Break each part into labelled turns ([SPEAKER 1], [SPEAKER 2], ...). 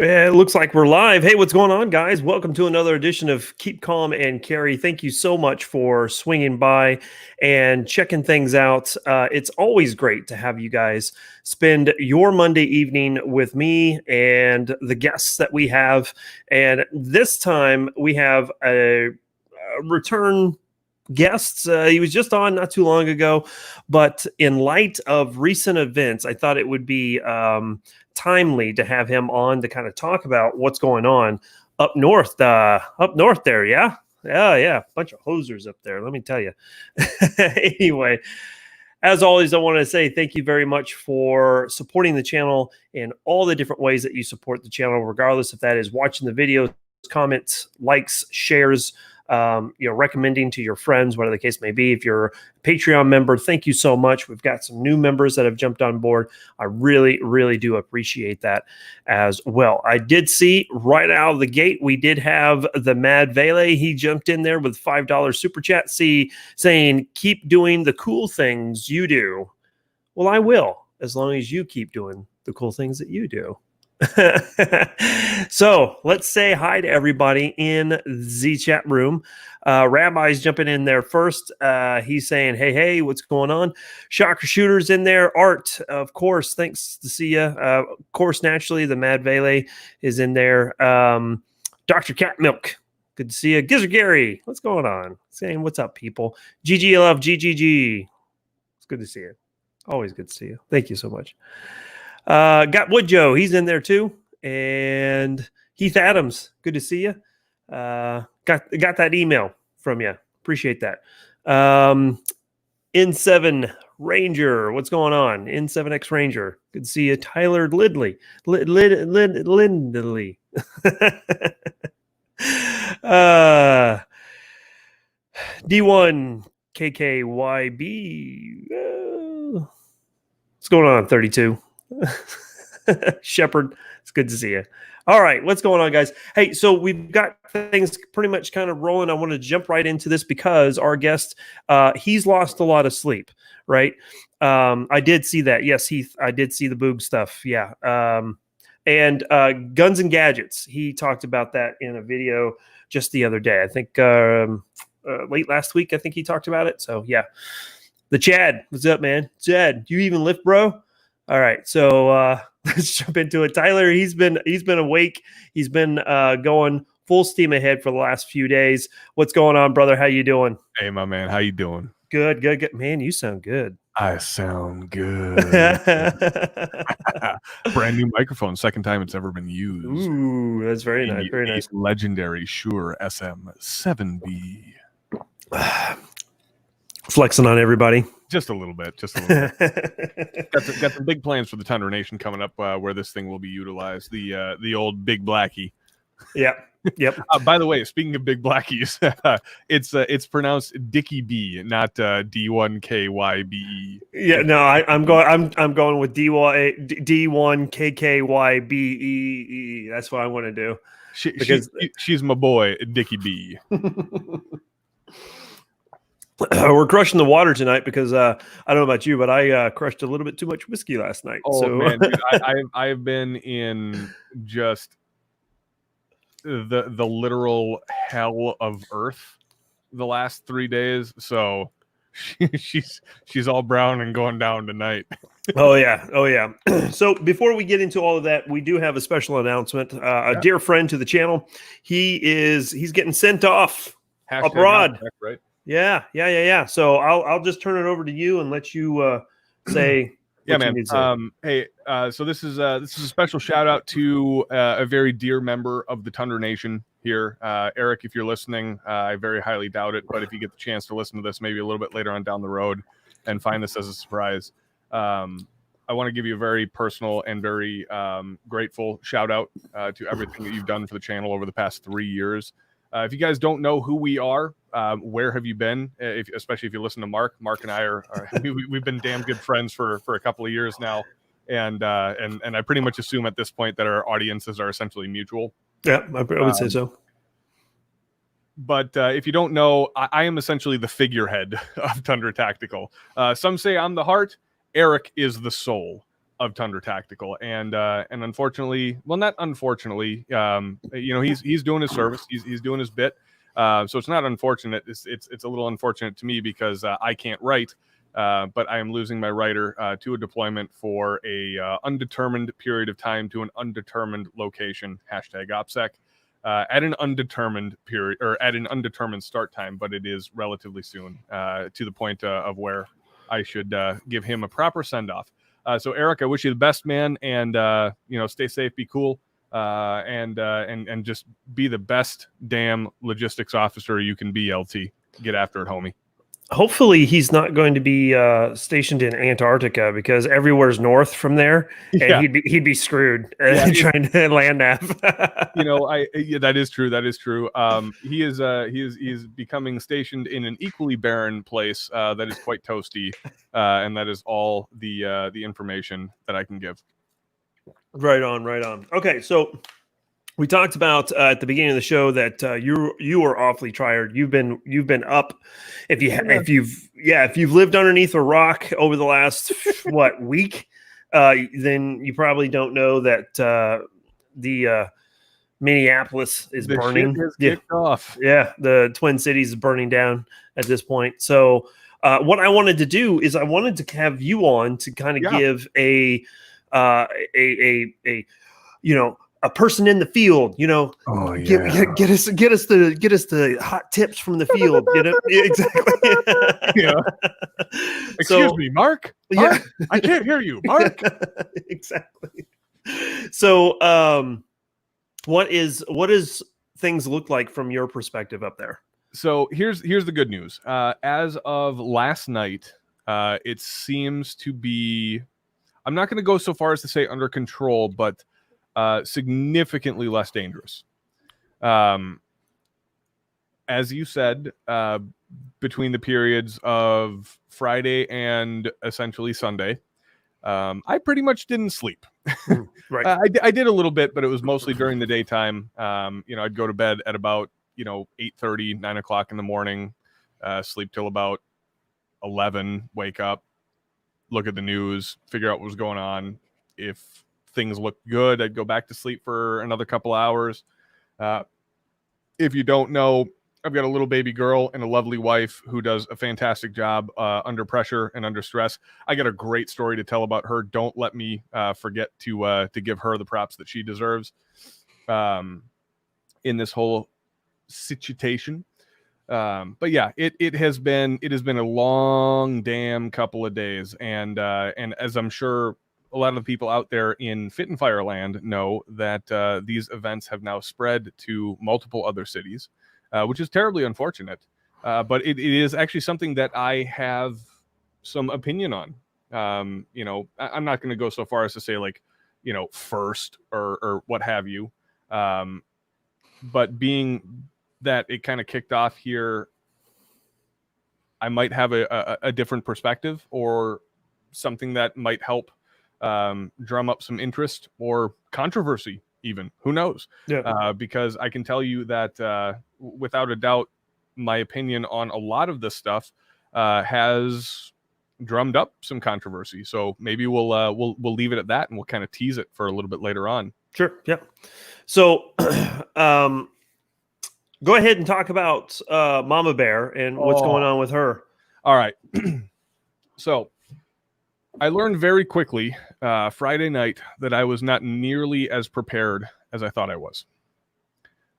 [SPEAKER 1] It looks like we're live. Hey, what's going on, guys? Welcome to another edition of Keep Calm and Carry. Thank you so much for swinging by and checking things out. It's always great to have you guys spend your Monday evening with me and the guests that we have. And this time we have a return guest. He was just on not too long ago, but in light of recent events, I thought it would be timely to have him on to kind of talk about what's going on up north. Up north there, yeah. Yeah. Bunch of hosers up there, let me tell you. Anyway, as always, I want to say thank you very much for supporting the channel in all the different ways that you support the channel, regardless if that is watching the videos, comments, likes, shares, recommending to your friends, whatever the case may be. If you're a Patreon member, thank you so much. We've got some new members that have jumped on board. I really, really do appreciate that as well. I did see right out of the gate, we did have the Mad Vele. He jumped in there with $5 super chat saying, keep doing the cool things you do. Well, I will, as long as you keep doing the cool things that you do. So let's say hi to everybody in the chat room. Rabbi's jumping in there first. He's saying, hey, what's going on? Shocker Shooter's in there. Art, of course, thanks to see you. Of course, naturally, the Mad Vele is in there. Dr. Cat Milk, good to see you. Gizzard Gary, what's going on? Saying, what's up, people? GG love, GGG. It's good to see you. Always good to see you. Thank you so much. Got Wood Joe, he's in there too, and Heath Adams, good to see you. Got that email from you, appreciate that. N7 Ranger, what's going on? N7X Ranger, good to see you. Tyler Lindley, Lindley. D1 KKYB, what's going on? 32. Shepard, it's good to see you. All right, what's going on, guys? Hey, so we've got things pretty much kind of rolling. I want to jump right into this because our guest, he's lost a lot of sleep, right? I did see that. Yes, Heath, I did see the Boog stuff. Yeah. And Guns and Gadgets, he talked about that in a video just the other day. I think late last week, I think he talked about it. So, yeah. The Chad, what's up, man? Chad, do you even lift, bro? All right, so let's jump into it. Tyler, he's been awake. He's been going full steam ahead for the last few days. What's going on, brother? How you doing?
[SPEAKER 2] Hey, my man, how you doing?
[SPEAKER 1] Good. Man, you sound good.
[SPEAKER 2] I sound good. Brand new microphone, second time it's ever been used.
[SPEAKER 1] Ooh, that's very nice. Very nice.
[SPEAKER 2] Legendary Shure SM7B.
[SPEAKER 1] Flexing on everybody.
[SPEAKER 2] Just a little bit. Got some big plans for the Tundra Nation coming up where this thing will be utilized. The old Big Blackie.
[SPEAKER 1] Yep.
[SPEAKER 2] By the way, speaking of Big Blackies, it's pronounced Dickie B, not D1KYBE.
[SPEAKER 1] Yeah, no, I'm going with D1KKYBE. That's what I want to do.
[SPEAKER 2] She's my boy, Dickie B.
[SPEAKER 1] We're crushing the water tonight because I don't know about you, but I crushed a little bit too much whiskey last night.
[SPEAKER 2] Oh, so. Man, dude, I have been in just the literal hell of earth the last 3 days. So she's all brown and going down tonight.
[SPEAKER 1] Oh yeah. So before we get into all of that, we do have a special announcement. A dear friend to the channel, he's getting sent off abroad.
[SPEAKER 2] Right.
[SPEAKER 1] Yeah. So I'll just turn it over to you and let you say.
[SPEAKER 2] Yeah, man. So this is a special shout out to a very dear member of the Tundra Nation here, Eric. If you're listening, I very highly doubt it, but if you get the chance to listen to this, maybe a little bit later on down the road, and find this as a surprise, I want to give you a very personal and very grateful shout out to everything that you've done for the channel over the past 3 years. If you guys don't know who we are, where have you been? Especially if you listen to Mark and I we've been damn good friends for a couple of years now, and I pretty much assume at this point that our audiences are essentially mutual.
[SPEAKER 1] Yeah, I would say so.
[SPEAKER 2] But if you don't know, I am essentially the figurehead of Tundra Tactical. Some say I'm the heart. Eric is the soul. of Tundra Tactical, and unfortunately, well, not unfortunately, he's doing his service, he's doing his bit, so it's not unfortunate. It's a little unfortunate to me because I can't write, but I am losing my writer to a deployment for a undetermined period of time to an undetermined location. #OPSEC. At an undetermined period or at an undetermined start time, but it is relatively soon, to the point of where I should give him a proper send off. So Eric, I wish you the best, man, and stay safe, be cool, and just be the best damn logistics officer you can be. LT, get after it, homie.
[SPEAKER 1] Hopefully he's not going to be stationed in Antarctica, because everywhere's north from there, and he'd be screwed trying to land nav.
[SPEAKER 2] That is true. That is true. He is becoming stationed in an equally barren place that is quite toasty, and that is all the information that I can give.
[SPEAKER 1] Right on, right on. Okay, so we talked about at the beginning of the show that you were awfully tired. You've been up. If you've lived underneath a rock over the last week, then you probably don't know that the Minneapolis is burning.
[SPEAKER 2] Shit has kicked off.
[SPEAKER 1] Yeah, the Twin Cities is burning down at this point. So what I wanted to do is I wanted to have you on to kind of give a person in the field, get us the hot tips from the field. Exactly.
[SPEAKER 2] Excuse me, Mark. Mark? I can't hear you, Mark.
[SPEAKER 1] Exactly. So, what is things look like from your perspective up there?
[SPEAKER 2] So here's the good news. As of last night, it seems to be, I'm not going to go so far as to say under control, but significantly less dangerous. As you said, between the periods of Friday and essentially Sunday, I pretty much didn't sleep.
[SPEAKER 1] Right.
[SPEAKER 2] I did a little bit, but it was mostly during the daytime. I'd go to bed at about 8:30, 9 o'clock in the morning, sleep till about 11, wake up, look at the news, figure out what was going on. If things looked good, I'd go back to sleep for another couple hours. If you don't know, I've got a little baby girl and a lovely wife who does a fantastic job under pressure and under stress. I got a great story to tell about her. Don't let me forget to give her the props that she deserves in this whole situation. But yeah, it has been a long damn couple of days, and as I'm sure a lot of the people out there in Fit and Fire land know, that these events have now spread to multiple other cities, which is terribly unfortunate. But it is actually something that I have some opinion on. I'm not going to go so far as to say first or what have you. But being that it kind of kicked off here, I might have a different perspective, or something that might help drum up some interest or controversy even. Who knows? Yeah. Because I can tell you that without a doubt, my opinion on a lot of this stuff has drummed up some controversy. So maybe we'll leave it at that, and we'll kind of tease it for a little bit later on.
[SPEAKER 1] Sure. Yeah. So go ahead and talk about Mama Bear and what's going on with her.
[SPEAKER 2] All right. So I learned very quickly Friday night that I was not nearly as prepared as I thought I was.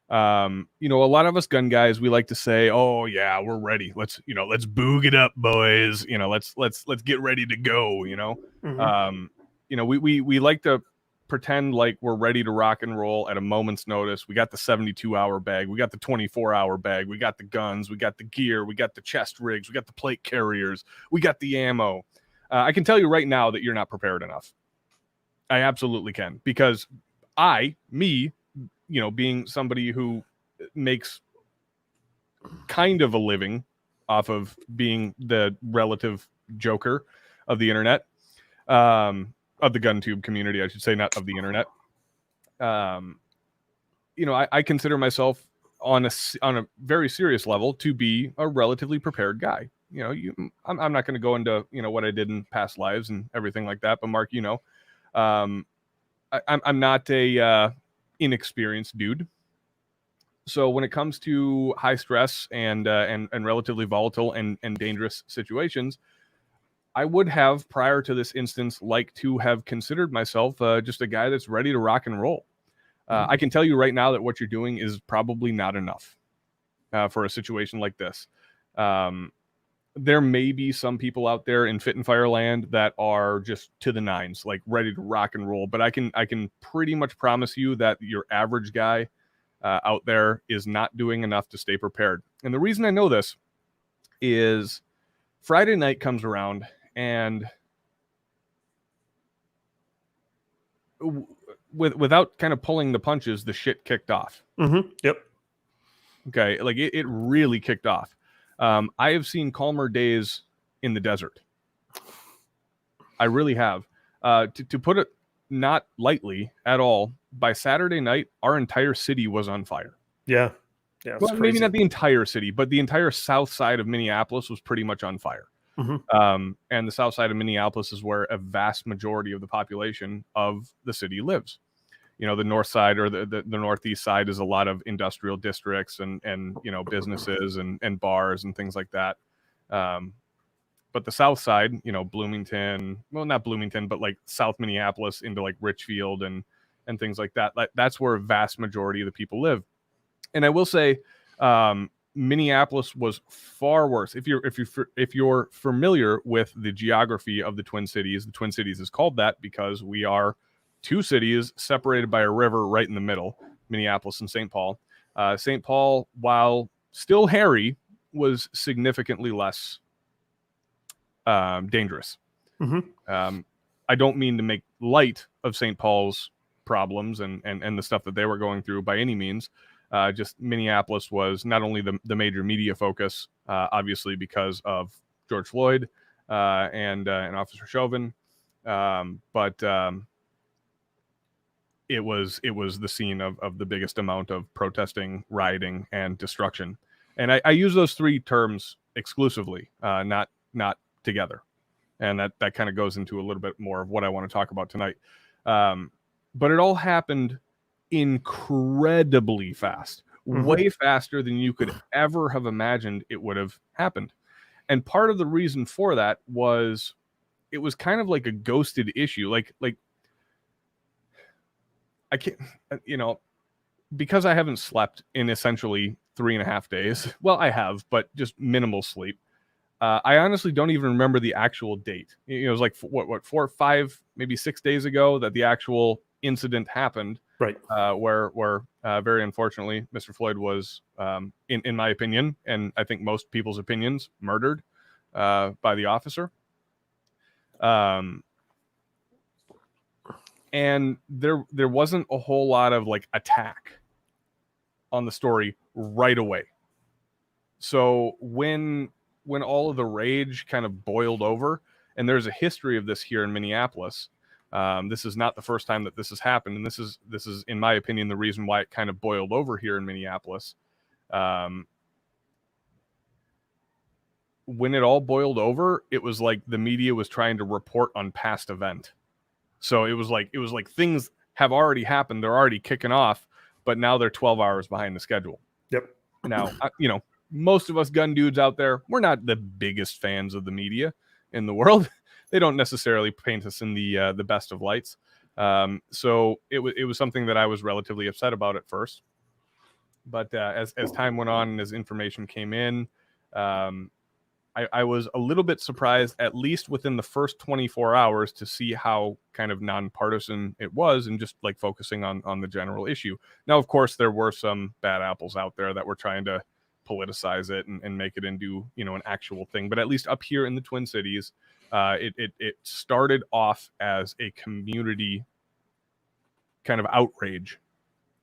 [SPEAKER 2] A lot of us gun guys, we like to say, "Oh yeah, we're ready. Let's boog it up, boys. Let's get ready to go." Mm-hmm. We like to pretend like we're ready to rock and roll at a moment's notice. We got the 72-hour bag, we got the 24-hour bag, we got the guns, we got the gear, we got the chest rigs, we got the plate carriers, we got the ammo. I can tell you right now that you're not prepared enough. I absolutely can, because being somebody who makes kind of a living off of being the relative joker of the internet, of the gun tube community, I should say, not of the internet. I consider myself on a very serious level to be a relatively prepared guy. I'm not going to go into what I did in past lives and everything like that, but Mark, I'm not a inexperienced dude. So when it comes to high stress and relatively volatile and dangerous situations, I would have, prior to this instance, like to have considered myself just a guy that's ready to rock and roll. I can tell you right now that what you're doing is probably not enough for a situation like this. There may be some people out there in Fit and Fire land that are just to the nines, like ready to rock and roll. But I can pretty much promise you that your average guy out there is not doing enough to stay prepared. And the reason I know this is Friday night comes around and without kind of pulling the punches, the shit kicked off.
[SPEAKER 1] Yep.
[SPEAKER 2] Okay. Like it really kicked off. I have seen calmer days in the desert. I really have. To put it not lightly at all, by Saturday night, our entire city was on fire.
[SPEAKER 1] Yeah.
[SPEAKER 2] Well, maybe not the entire city, but the entire south side of Minneapolis was pretty much on fire. And the south side of Minneapolis is where a vast majority of the population of the city lives. You know, the north side or the northeast side is a lot of industrial districts and you know, businesses and bars and things like that. But the south side, you know, Bloomington, well, not Bloomington, but like South Minneapolis into like Richfield and things like that. That's where a vast majority of the people live. And I will say, Minneapolis was far worse. If you're familiar with the geography of the Twin Cities is called that because we are two cities separated by a river right in the middle, Minneapolis and St. Paul. St. Paul, while still hairy, was significantly less dangerous. I don't mean to make light of St. Paul's problems and the stuff that they were going through by any means. Just Minneapolis was not only the major media focus, obviously because of George Floyd and Officer Chauvin, but it was the scene of the biggest amount of protesting, rioting, and destruction. And I use those three terms exclusively, not together. And that kind of goes into a little bit more of what I want to talk about tonight. But it all happened incredibly fast, way faster than you could ever have imagined it would have happened. And part of the reason for that was it was kind of like a ghosted issue. Like I can't, you know, because I haven't slept in essentially 3.5 days. Well, I have, but just minimal sleep. I honestly don't even remember the actual date. It was like what 4 or 5, maybe 6 days ago that the actual incident happened.
[SPEAKER 1] Right.
[SPEAKER 2] Where very unfortunately, Mr. Floyd was, in my opinion, and I think most people's opinions, murdered by the officer. And there wasn't a whole lot of like attack on the story right away. So when all of the rage kind of boiled over, and there's a history of this here in Minneapolis. This is not the first time that this has happened, and this is, in my opinion, the reason why it kind of boiled over here in Minneapolis. When it all boiled over, it was like the media was trying to report on past event. So it was like things have already happened, they're already kicking off, but now they're 12 hours behind the schedule.
[SPEAKER 1] Yep.
[SPEAKER 2] Now, you know, most of us gun dudes out there, we're not the biggest fans of the media in the world. They don't necessarily paint us in the best of lights. So it was something that I was relatively upset about at first. But as time went on and as information came in, I was a little bit surprised, at least within the first 24 hours, to see how kind of nonpartisan it was and just like focusing on the general issue. Now, of course, there were some bad apples out there that were trying to politicize it and make it into, you know, an actual thing. But at least up here in the Twin Cities, it started off as a community kind of outrage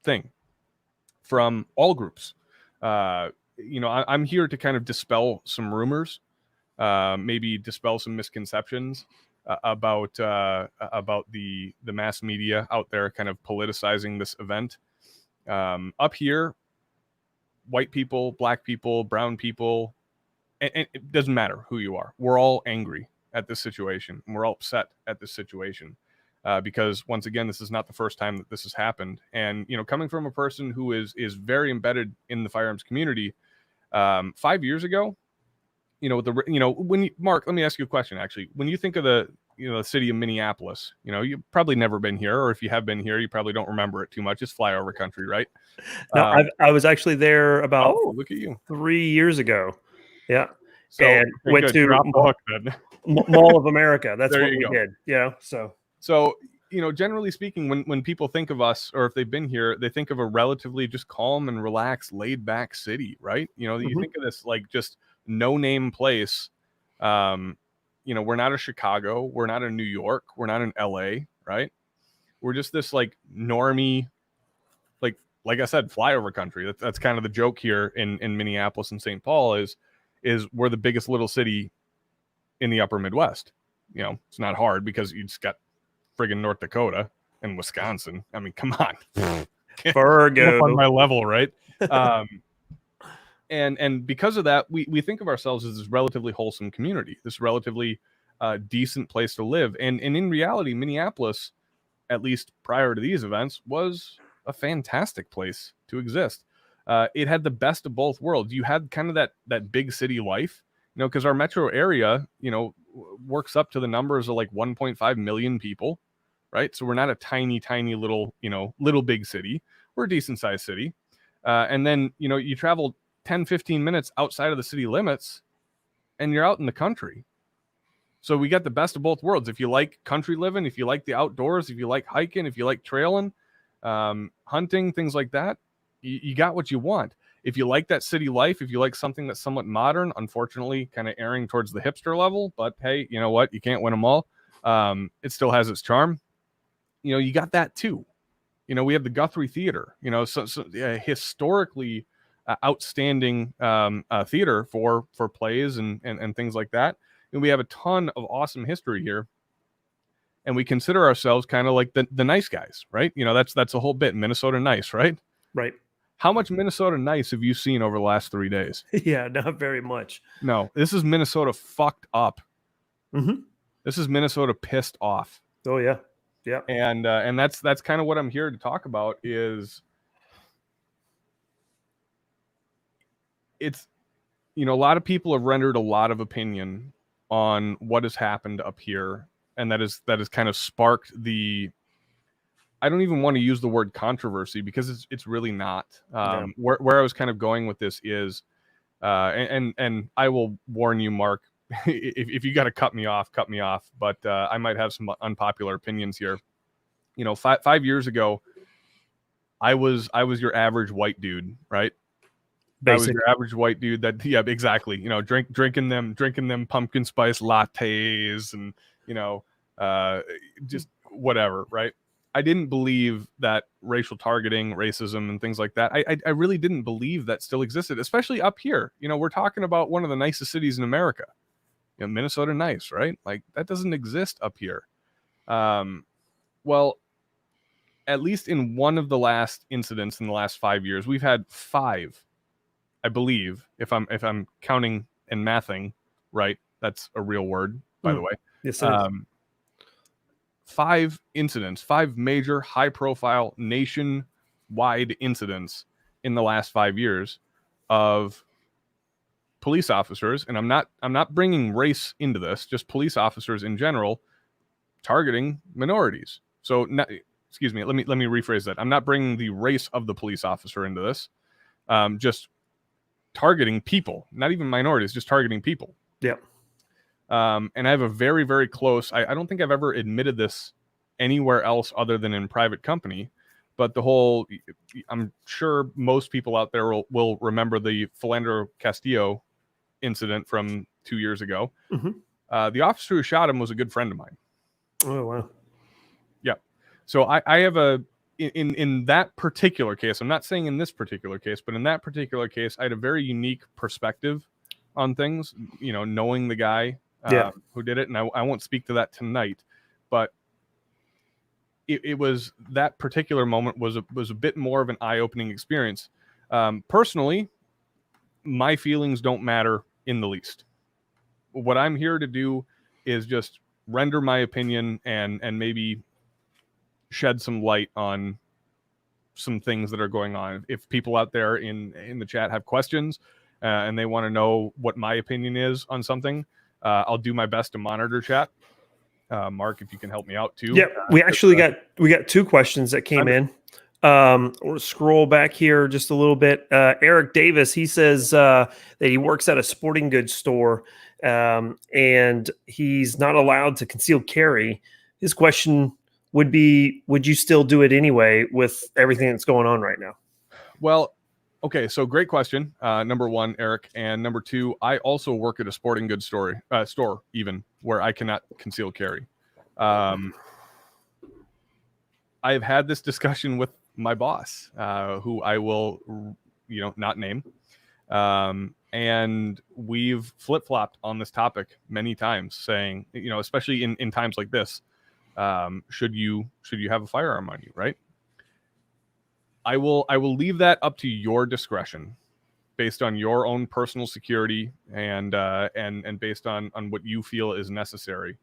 [SPEAKER 2] thing from all groups. You know, I'm here to kind of dispel some rumors, maybe dispel some misconceptions about the mass media out there kind of politicizing this event. Up here, white people, black people, brown people, and it doesn't matter who you are. We're all angry at this situation, and we're all upset at this situation. because once again, this is not the first time that this has happened. And, coming from a person who is very embedded in the firearms community, 5 years ago, Mark, let me ask you a question. Actually, when you think of the city of Minneapolis, you've probably never been here, or if you have been here, you probably don't remember it too much. It's flyover country, right?
[SPEAKER 1] No, I was actually there about
[SPEAKER 2] Look at you
[SPEAKER 1] 3 years ago. Yeah.
[SPEAKER 2] So
[SPEAKER 1] And went
[SPEAKER 2] good.
[SPEAKER 1] to
[SPEAKER 2] You're off the hook then.
[SPEAKER 1] Mall of America. That's
[SPEAKER 2] There
[SPEAKER 1] what
[SPEAKER 2] you
[SPEAKER 1] we
[SPEAKER 2] go.
[SPEAKER 1] did. Yeah.
[SPEAKER 2] So, generally speaking, when people think of us, or if they've been here, they think of a relatively just calm and relaxed, laid back city, right? You think of this like just no name place. We're not a Chicago, we're not a New York, we're not in LA, right? We're just this like normie, like I said, flyover country. That's kind of the joke here in Minneapolis and St. Paul is we're the biggest little city in the upper Midwest. It's not hard because you just got friggin' North Dakota and Wisconsin. I mean, come on.
[SPEAKER 1] Fargo.
[SPEAKER 2] Up on my level, right? And because of that, we think of ourselves as this relatively wholesome community, this relatively decent place to live. And in reality, Minneapolis, at least prior to these events, was a fantastic place to exist. It had the best of both worlds. You had kind of that big city life, because our metro area, works up to the numbers of like 1.5 million people, right? So we're not a tiny little, little big city. We're a decent sized city. And then, you travel 10, 15 minutes outside of the city limits and you're out in the country. So we got the best of both worlds. If you like country living, if you like the outdoors, if you like hiking, if you like trailing, hunting, things like that, you got what you want. If you like that city life, if you like something that's somewhat modern, unfortunately kind of erring towards the hipster level, but hey, you know what? You can't win them all. It still has its charm. You got that too. We have the Guthrie Theater, so historically outstanding theater for plays and things like that. And we have a ton of awesome history here. And we consider ourselves kind of like the nice guys, right? That's a whole bit. Minnesota nice, right?
[SPEAKER 1] Right.
[SPEAKER 2] How much Minnesota nice have you seen over the last 3 days?
[SPEAKER 1] Yeah, not very much.
[SPEAKER 2] No, this is Minnesota fucked up.
[SPEAKER 1] Mm-hmm.
[SPEAKER 2] This is Minnesota pissed off.
[SPEAKER 1] Oh yeah. Yeah.
[SPEAKER 2] And that's kind of what I'm here to talk about is it's, a lot of people have rendered a lot of opinion on what has happened up here. And that has kind of sparked the, I don't even want to use the word controversy because it's really not. Where I was kind of going with this is, and I will warn you, Mark, if you got to cut me off, but I might have some unpopular opinions here. 5 years ago, I was your average white dude, right? Basic. I was your average white dude that, yeah, exactly. Drinking them pumpkin spice lattes and, just whatever, right? I didn't believe that racial targeting, racism, and things like that. I really didn't believe that still existed, especially up here. We're talking about one of the nicest cities in America. Minnesota nice, right? Like that doesn't exist up here. Well, at least in one of the last incidents in the last 5 years, we've had 5, I believe, if I'm counting and mathing right. That's a real word, by the way.
[SPEAKER 1] Yes, it is.
[SPEAKER 2] 5 incidents, 5 major high-profile nation-wide incidents in the last 5 years of police officers, and I'm not bringing race into this, just police officers in general targeting minorities. So, excuse me, let me rephrase that. I'm not bringing the race of the police officer into this. Just targeting people, not even minorities, just targeting people.
[SPEAKER 1] Yeah.
[SPEAKER 2] And I have a very, very close, I don't think I've ever admitted this anywhere else other than in private company, but I'm sure most people out there will remember the Philander Castillo incident from 2 years ago.
[SPEAKER 1] Mm-hmm.
[SPEAKER 2] The officer who shot him was a good friend of mine.
[SPEAKER 1] Oh, wow.
[SPEAKER 2] Yeah. So I have in that particular case, I'm not saying in this particular case, but in that particular case, I had a very unique perspective on things, knowing the guy who did it. And I won't speak to that tonight, but it was that particular moment was a bit more of an eye-opening experience. Personally, my feelings don't matter in the least. What I'm here to do is just render my opinion and maybe shed some light on some things that are going on. If people out there in the chat have questions and they want to know what my opinion is on something, I'll do my best to monitor chat. Mark, if you can help me out too.
[SPEAKER 1] Yeah, we actually got 2 questions that came in. We'll scroll back here just a little bit. Eric Davis, he says that he works at a sporting goods store and he's not allowed to conceal carry. His question would be, would you still do it anyway with everything that's going on right now?
[SPEAKER 2] Well, okay, so great question. Number one, Eric, and number two, I also work at a sporting goods store, even where I cannot conceal carry. I've had this discussion with my boss, who I will, not name, and we've flip-flopped on this topic many times, saying, especially in times like this, should you have a firearm on you, right? I will leave that up to your discretion, based on your own personal security and based on what you feel is necessary.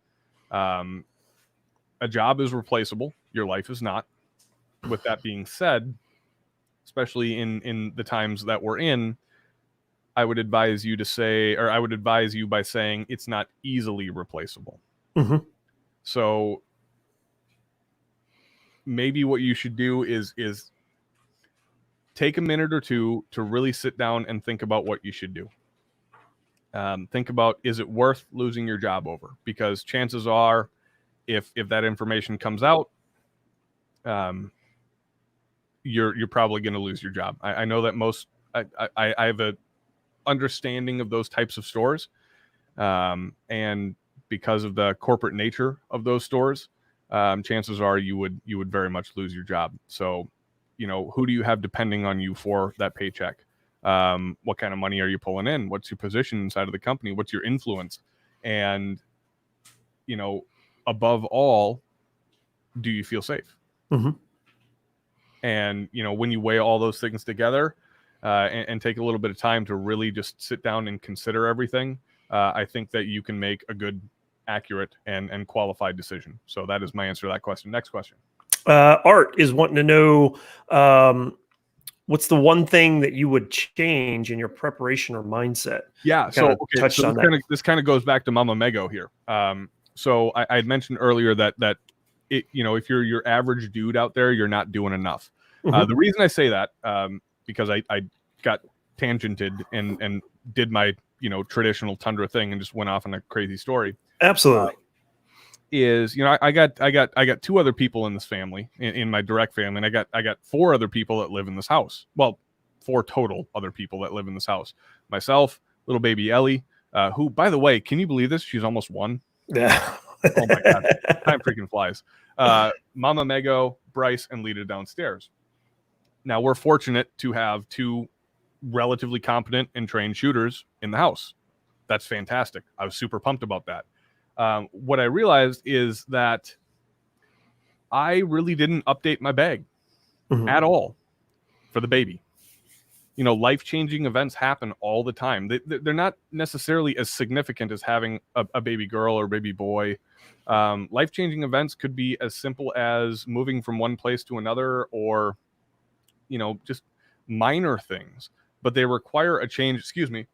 [SPEAKER 2] A job is replaceable. Your life is not. With that being said, especially in the times that we're in, I would advise you by saying it's not easily replaceable.
[SPEAKER 1] Mm-hmm.
[SPEAKER 2] So maybe what you should do is take a minute or two to really sit down and think about what you should do. Think about, is it worth losing your job over? Because chances are, if that information comes out, you're probably going to lose your job. I know that I have a understanding of those types of stores, and because of the corporate nature of those stores, chances are you would very much lose your job. So, who do you have depending on you for that paycheck? What kind of money are you pulling in? What's your position inside of the company? What's your influence? And, above all, do you feel safe?
[SPEAKER 1] Mm-hmm.
[SPEAKER 2] And, when you weigh all those things together, and take a little bit of time to really just sit down and consider everything, I think that you can make a good, accurate, and qualified decision. So that is my answer to that question. Next question.
[SPEAKER 1] Art is wanting to know, what's the one thing that you would change in your preparation or mindset?
[SPEAKER 2] Yeah. So this kind of goes back to Mama Mego here. So I had mentioned earlier that it, if you're your average dude out there, you're not doing enough.
[SPEAKER 1] Mm-hmm.
[SPEAKER 2] The reason I say that, because I got tangented and did my, traditional Tundra thing and just went off on a crazy story.
[SPEAKER 1] Absolutely.
[SPEAKER 2] Is, I got 2 other people in this family, in my direct family, and I got 4 other people that live in this house. Well, 4 total other people that live in this house. Myself, little baby Ellie, who, by the way, can you believe this? She's almost 1.
[SPEAKER 1] Yeah.
[SPEAKER 2] Oh my God. Time freaking flies. Mama Mego, Bryce, and Lita downstairs. Now, we're fortunate to have 2 relatively competent and trained shooters in the house. That's fantastic. I was super pumped about that. What I realized is that I really didn't update my bag at all for the baby. Life-changing events happen all the time. They're not necessarily as significant as having a baby girl or baby boy. Life-changing events could be as simple as moving from one place to another, or, just minor things. But they require a change. Excuse me.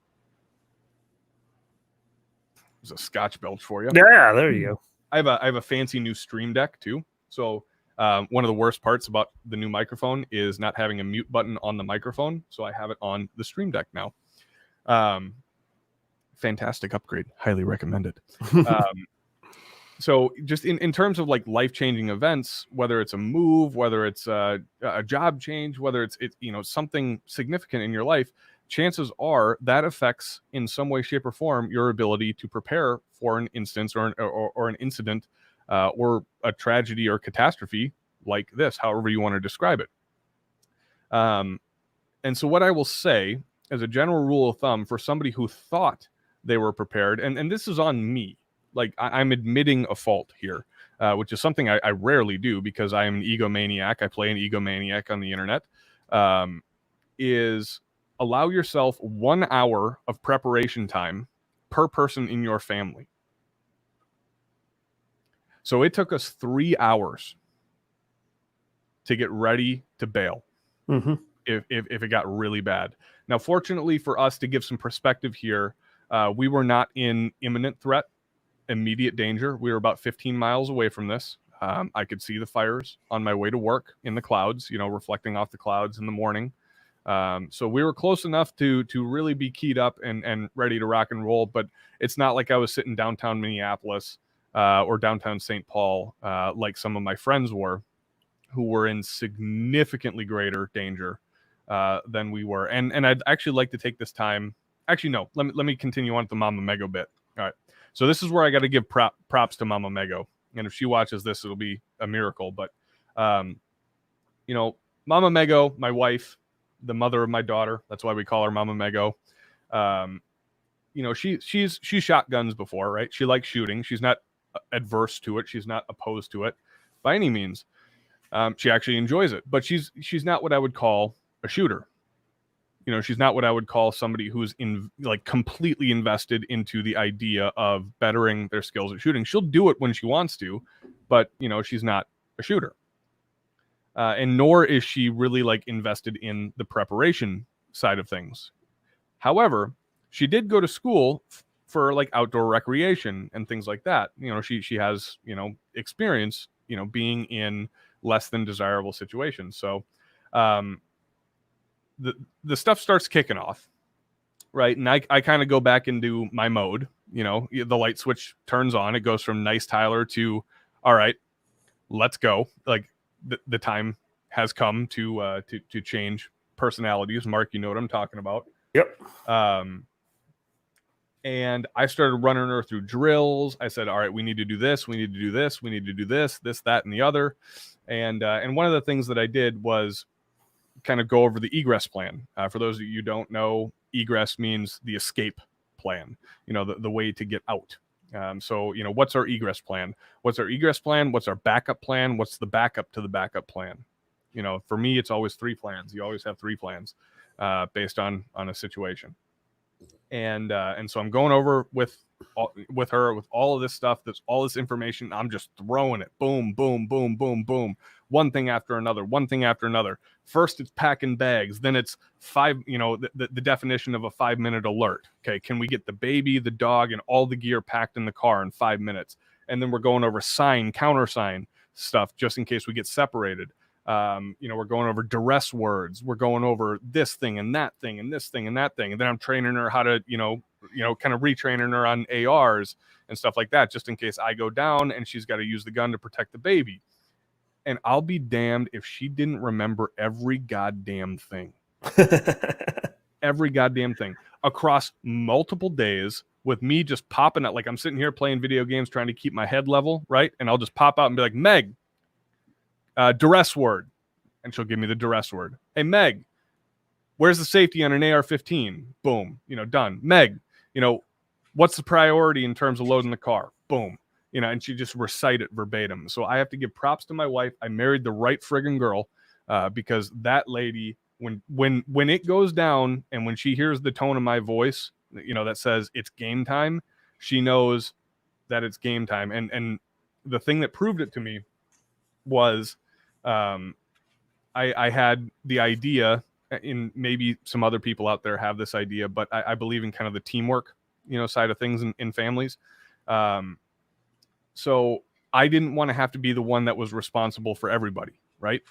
[SPEAKER 2] There's a Scotch belch for you.
[SPEAKER 1] Yeah, there you go.
[SPEAKER 2] I have a fancy new Stream Deck too. So one of the worst parts about the new microphone is not having a mute button on the microphone. So I have it on the Stream Deck now. Fantastic upgrade. Highly recommended. So just in terms of like life-changing events, whether it's a move, whether it's a job change, whether it's something significant in your life, chances are that affects in some way, shape, or form your ability to prepare for an instance or an incident, or a tragedy or catastrophe like this, however you want to describe it. And so what I will say as a general rule of thumb for somebody who thought they were prepared, and this is on me, like I'm admitting a fault here, which is something I rarely do because I am an egomaniac. I play an egomaniac on the internet, is allow yourself 1 hour of preparation time per person in your family. So it took us 3 hours to get ready to bail if it got really bad. Now, fortunately for us, to give some perspective here, we were not in imminent threat, immediate danger. We were about 15 miles away from this. I could see the fires on my way to work in the clouds, reflecting off the clouds in the morning. So we were close enough to really be keyed up and ready to rock and roll, but it's not like I was sitting downtown Minneapolis or downtown St. Paul like some of my friends were, who were in significantly greater danger than we were. And I'd actually like to take this time. Actually, no, let me continue on with the Mama Mego bit. All right. So this is where I got to give props to Mama Mego. And if she watches this, it'll be a miracle. But, Mama Mego, my wife, the mother of my daughter, that's why we call her Mama Mego. She's shot guns before, right? She likes shooting. She's not adverse to it. She's not opposed to it by any means. She actually enjoys it, but she's not what I would call a shooter. She's not what I would call somebody who's completely invested into the idea of bettering their skills at shooting. She'll do it when she wants to, but she's not a shooter. And nor is she really invested in the preparation side of things. However, she did go to school for outdoor recreation and things like that. She has, experience, being in less than desirable situations. So, the stuff starts kicking off, right? And I kind of go back into my mode, the light switch turns on. It goes from nice Tyler to, all right, let's go. The time has come to change personalities. Mark, you know what I'm talking about.
[SPEAKER 1] Yep.
[SPEAKER 2] And I started running her through drills. I said, all right, we need to do this. We need to do this. We need to do this, that, and the other. And one of the things that I did was kind of go over the egress plan. For those of you who don't know, egress means the escape plan, the way to get out. So, what's our egress plan? What's our egress plan? What's our backup plan? What's the backup to the backup plan? For me, it's always 3 plans. You always have 3 plans based on a situation. And so I'm going over with her with all of this stuff. That's all this information. I'm just throwing it. Boom, boom, boom, boom, boom. One thing after another. One thing after another. First, it's packing bags. Then it's 5. The definition of a 5-minute alert. Okay, can we get the baby, the dog, and all the gear packed in the car in 5 minutes? And then we're going over countersign stuff just in case we get separated. We're going over duress words. We're going over this thing and that thing and this thing and that thing. And then I'm training her how to, kind of retraining her on ARs and stuff like that, just in case I go down and she's got to use the gun to protect the baby. And I'll be damned if she didn't remember every goddamn thing. Every goddamn thing across multiple days with me just popping out. Like I'm sitting here playing video games, trying to keep my head level, right? And I'll just pop out and be like, Meg, duress word. And she'll give me the duress word. Hey, Meg, where's the safety on an AR-15? Boom. Done. Meg, what's the priority in terms of loading the car? Boom. And she just recite it verbatim. So I have to give props to my wife. I married the right friggin' girl because that lady, when it goes down and when she hears the tone of my voice, that says it's game time, she knows that it's game time. And the thing that proved it to me was I had the idea, and maybe some other people out there have this idea, but I believe in kind of the teamwork, side of things in families. So I didn't want to have to be the one that was responsible for everybody, right?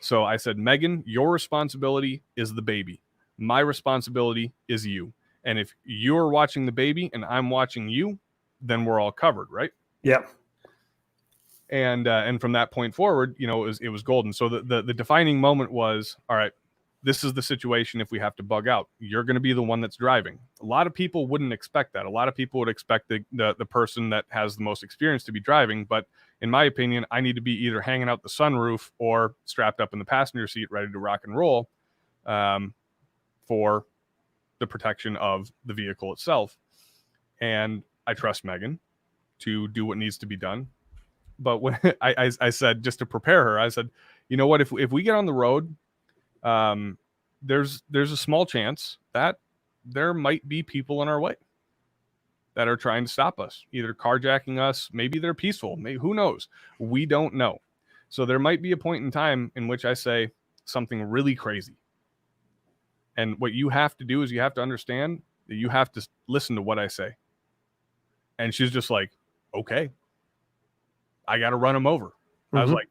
[SPEAKER 2] So I said, Megan, your responsibility is the baby. My responsibility is you. And if you're watching the baby and I'm watching you, then we're all covered, right?
[SPEAKER 1] Yeah.
[SPEAKER 2] And from that point forward, it was golden. So the defining moment was, all right, this is the situation if we have to bug out. You're going to be the one that's driving. A lot of people wouldn't expect that. A lot of people would expect the person that has the most experience to be driving. But in my opinion, I need to be either hanging out the sunroof or strapped up in the passenger seat, ready to rock and roll for the protection of the vehicle itself. And I trust Megan to do what needs to be done. But when I said, just to prepare her, I said, you know what, if we get on the road, there's a small chance that there might be people in our way that are trying to stop us, either carjacking us. Maybe they're peaceful. Maybe, who knows? We don't know. So there might be a point in time in which I say something really crazy. And what you have to do is you have to understand that you have to listen to what I say. And she's just like, okay, I got to run him over. I was like,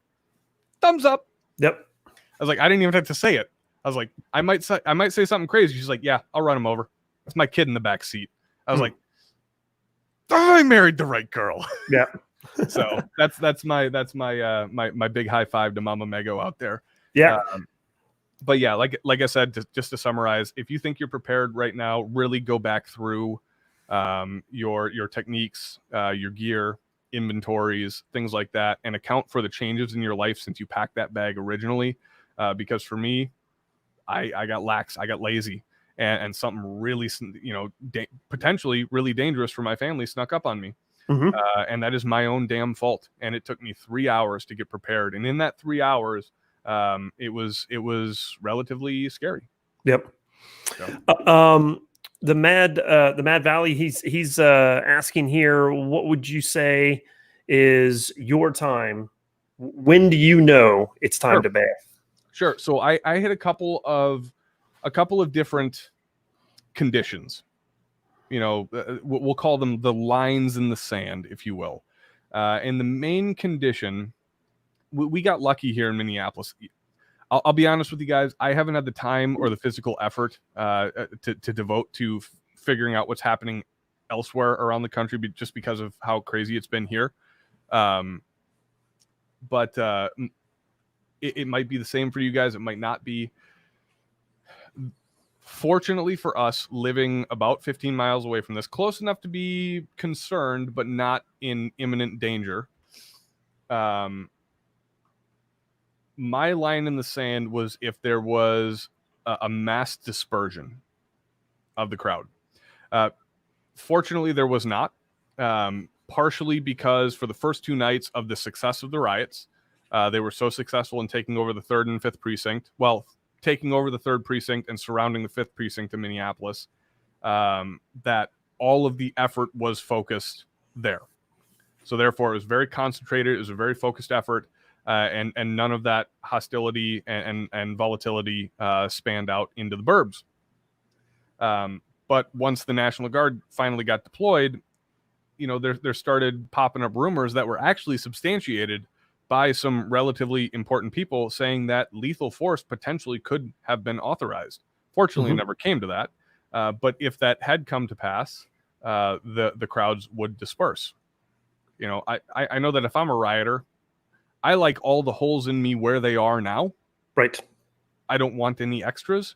[SPEAKER 2] thumbs up.
[SPEAKER 1] Yep.
[SPEAKER 2] I was like, I didn't even have to say it. I was like, I might say something crazy. She's like, yeah, I'll run him over. That's my kid in the back seat. I was like, oh, I married the right girl.
[SPEAKER 1] Yeah.
[SPEAKER 2] So that's my big high five to Mama Mego out there.
[SPEAKER 1] Yeah.
[SPEAKER 2] But yeah, like I said, just to summarize, if you think you're prepared right now, really go back through your techniques, your gear, inventories, things like that, and account for the changes in your life since you packed that bag originally. Because for me, I got lax, I got lazy, and something really, potentially really dangerous for my family snuck up on me. And that is my own damn fault. And it took me 3 hours to get prepared. And in that 3 hours, it was relatively scary.
[SPEAKER 1] Yep.
[SPEAKER 2] So.
[SPEAKER 1] The Mad Valley, he's asking here, what would you say is your time? When do you know it's time to bath?
[SPEAKER 2] Sure. So I hit a couple of different conditions. We'll call them the lines in the sand, if you will. And the main condition, we got lucky here in Minneapolis. I'll be honest with you guys. I haven't had the time or the physical effort to devote to figuring out what's happening elsewhere around the country, just because of how crazy it's been here. But it might be the same for you guys. It might not be. Fortunately for us, living about 15 miles away from this, close enough to be concerned, but not in imminent danger. My line in the sand was if there was a mass dispersion of the crowd. Fortunately, there was not. Partially because for the first 2 nights of the success of the riots, they were so successful in taking over the 3rd and 5th precinct. Well, taking over the 3rd precinct and surrounding the 5th precinct in Minneapolis, that all of the effort was focused there. So therefore, it was very concentrated. It was a very focused effort. And none of that hostility and volatility spanned out into the burbs. But once the National Guard finally got deployed, there started popping up rumors that were actually substantiated by some relatively important people saying that lethal force potentially could have been authorized. Fortunately, it never came to that. But if that had come to pass, the crowds would disperse. I know that if I'm a rioter, I like all the holes in me where they are now.
[SPEAKER 1] Right.
[SPEAKER 2] I don't want any extras.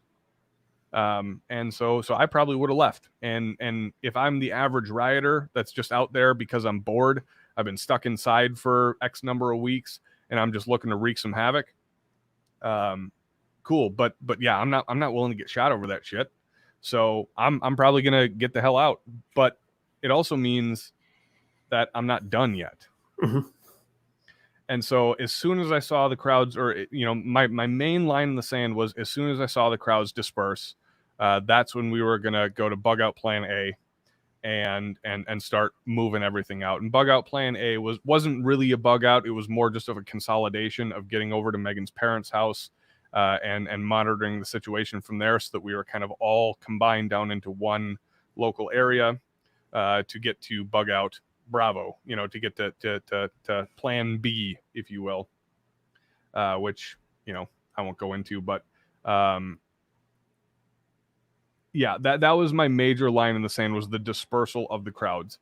[SPEAKER 2] And so I probably would have left. And if I'm the average rioter that's just out there because I'm bored, I've been stuck inside for X number of weeks, and I'm just looking to wreak some havoc. Cool. But yeah, I'm not willing to get shot over that shit. So I'm probably going to get the hell out. But it also means that I'm not done yet. And so as soon as I saw the crowds, or, my main line in the sand was as soon as I saw the crowds disperse, that's when we were going to go to bug out plan A and start moving everything out. And bug out plan A wasn't really a bug out. It was more just of a consolidation of getting over to Megan's parents' house and monitoring the situation from there, so that we were kind of all combined down into one local area to get to bug out Bravo, to get to plan B, if you will, which, I won't go into, but yeah, that was my major line in the sand, was the dispersal of the crowds.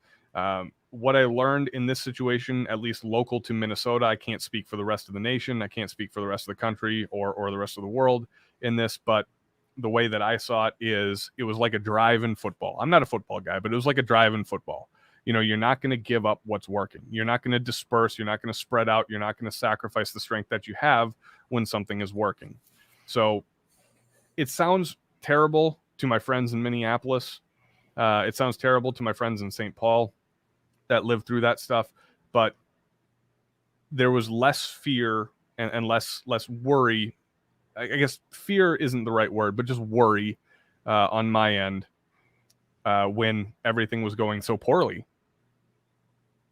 [SPEAKER 2] What I learned in this situation, at least local to Minnesota, I can't speak for the rest of the nation. I can't speak for the rest of the country or the rest of the world in this, but the way that I saw it is it was like a drive in football. I'm not a football guy, but it was like a drive in football. You're not going to give up what's working. You're not going to disperse. You're not going to spread out. You're not going to sacrifice the strength that you have when something is working. So it sounds terrible to my friends in Minneapolis. It sounds terrible to my friends in St. Paul that lived through that stuff. But there was less fear and less worry. I guess fear isn't the right word, but just worry on my end when everything was going so poorly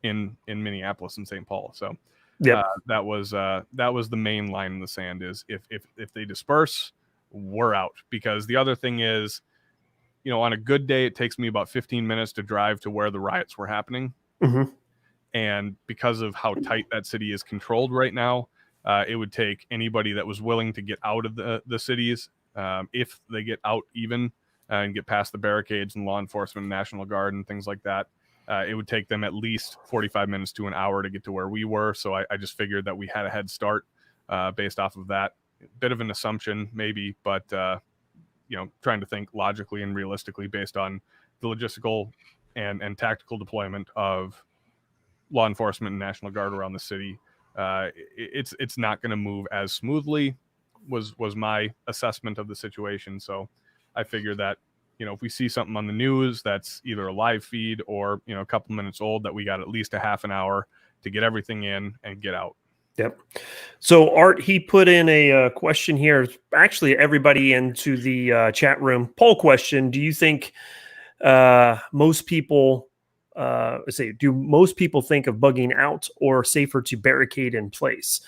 [SPEAKER 2] in Minneapolis and St. Paul. So
[SPEAKER 1] Yep.
[SPEAKER 2] That was the main line in the sand. Is if they disperse, we're out. Because the other thing is, on a good day, it takes me about 15 minutes to drive to where the riots were happening.
[SPEAKER 1] Mm-hmm.
[SPEAKER 2] And because of how tight that city is controlled right now, it would take anybody that was willing to get out of the cities, if they get out even and get past the barricades and law enforcement and National Guard and things like that, it would take them at least 45 minutes to an hour to get to where we were. So I just figured that we had a head start based off of that. Bit of an assumption maybe, but trying to think logically and realistically based on the logistical and tactical deployment of law enforcement and National Guard around the city, it's not going to move as smoothly, was my assessment of the situation. So I figured that, if we see something on the news that's either a live feed or, a couple minutes old, that we got at least a half an hour to get everything in and get out.
[SPEAKER 1] Yep. So Art, he put in a question here. Actually, everybody into the chat room poll question. Do you think most people do most people think of bugging out or safer to barricade in place?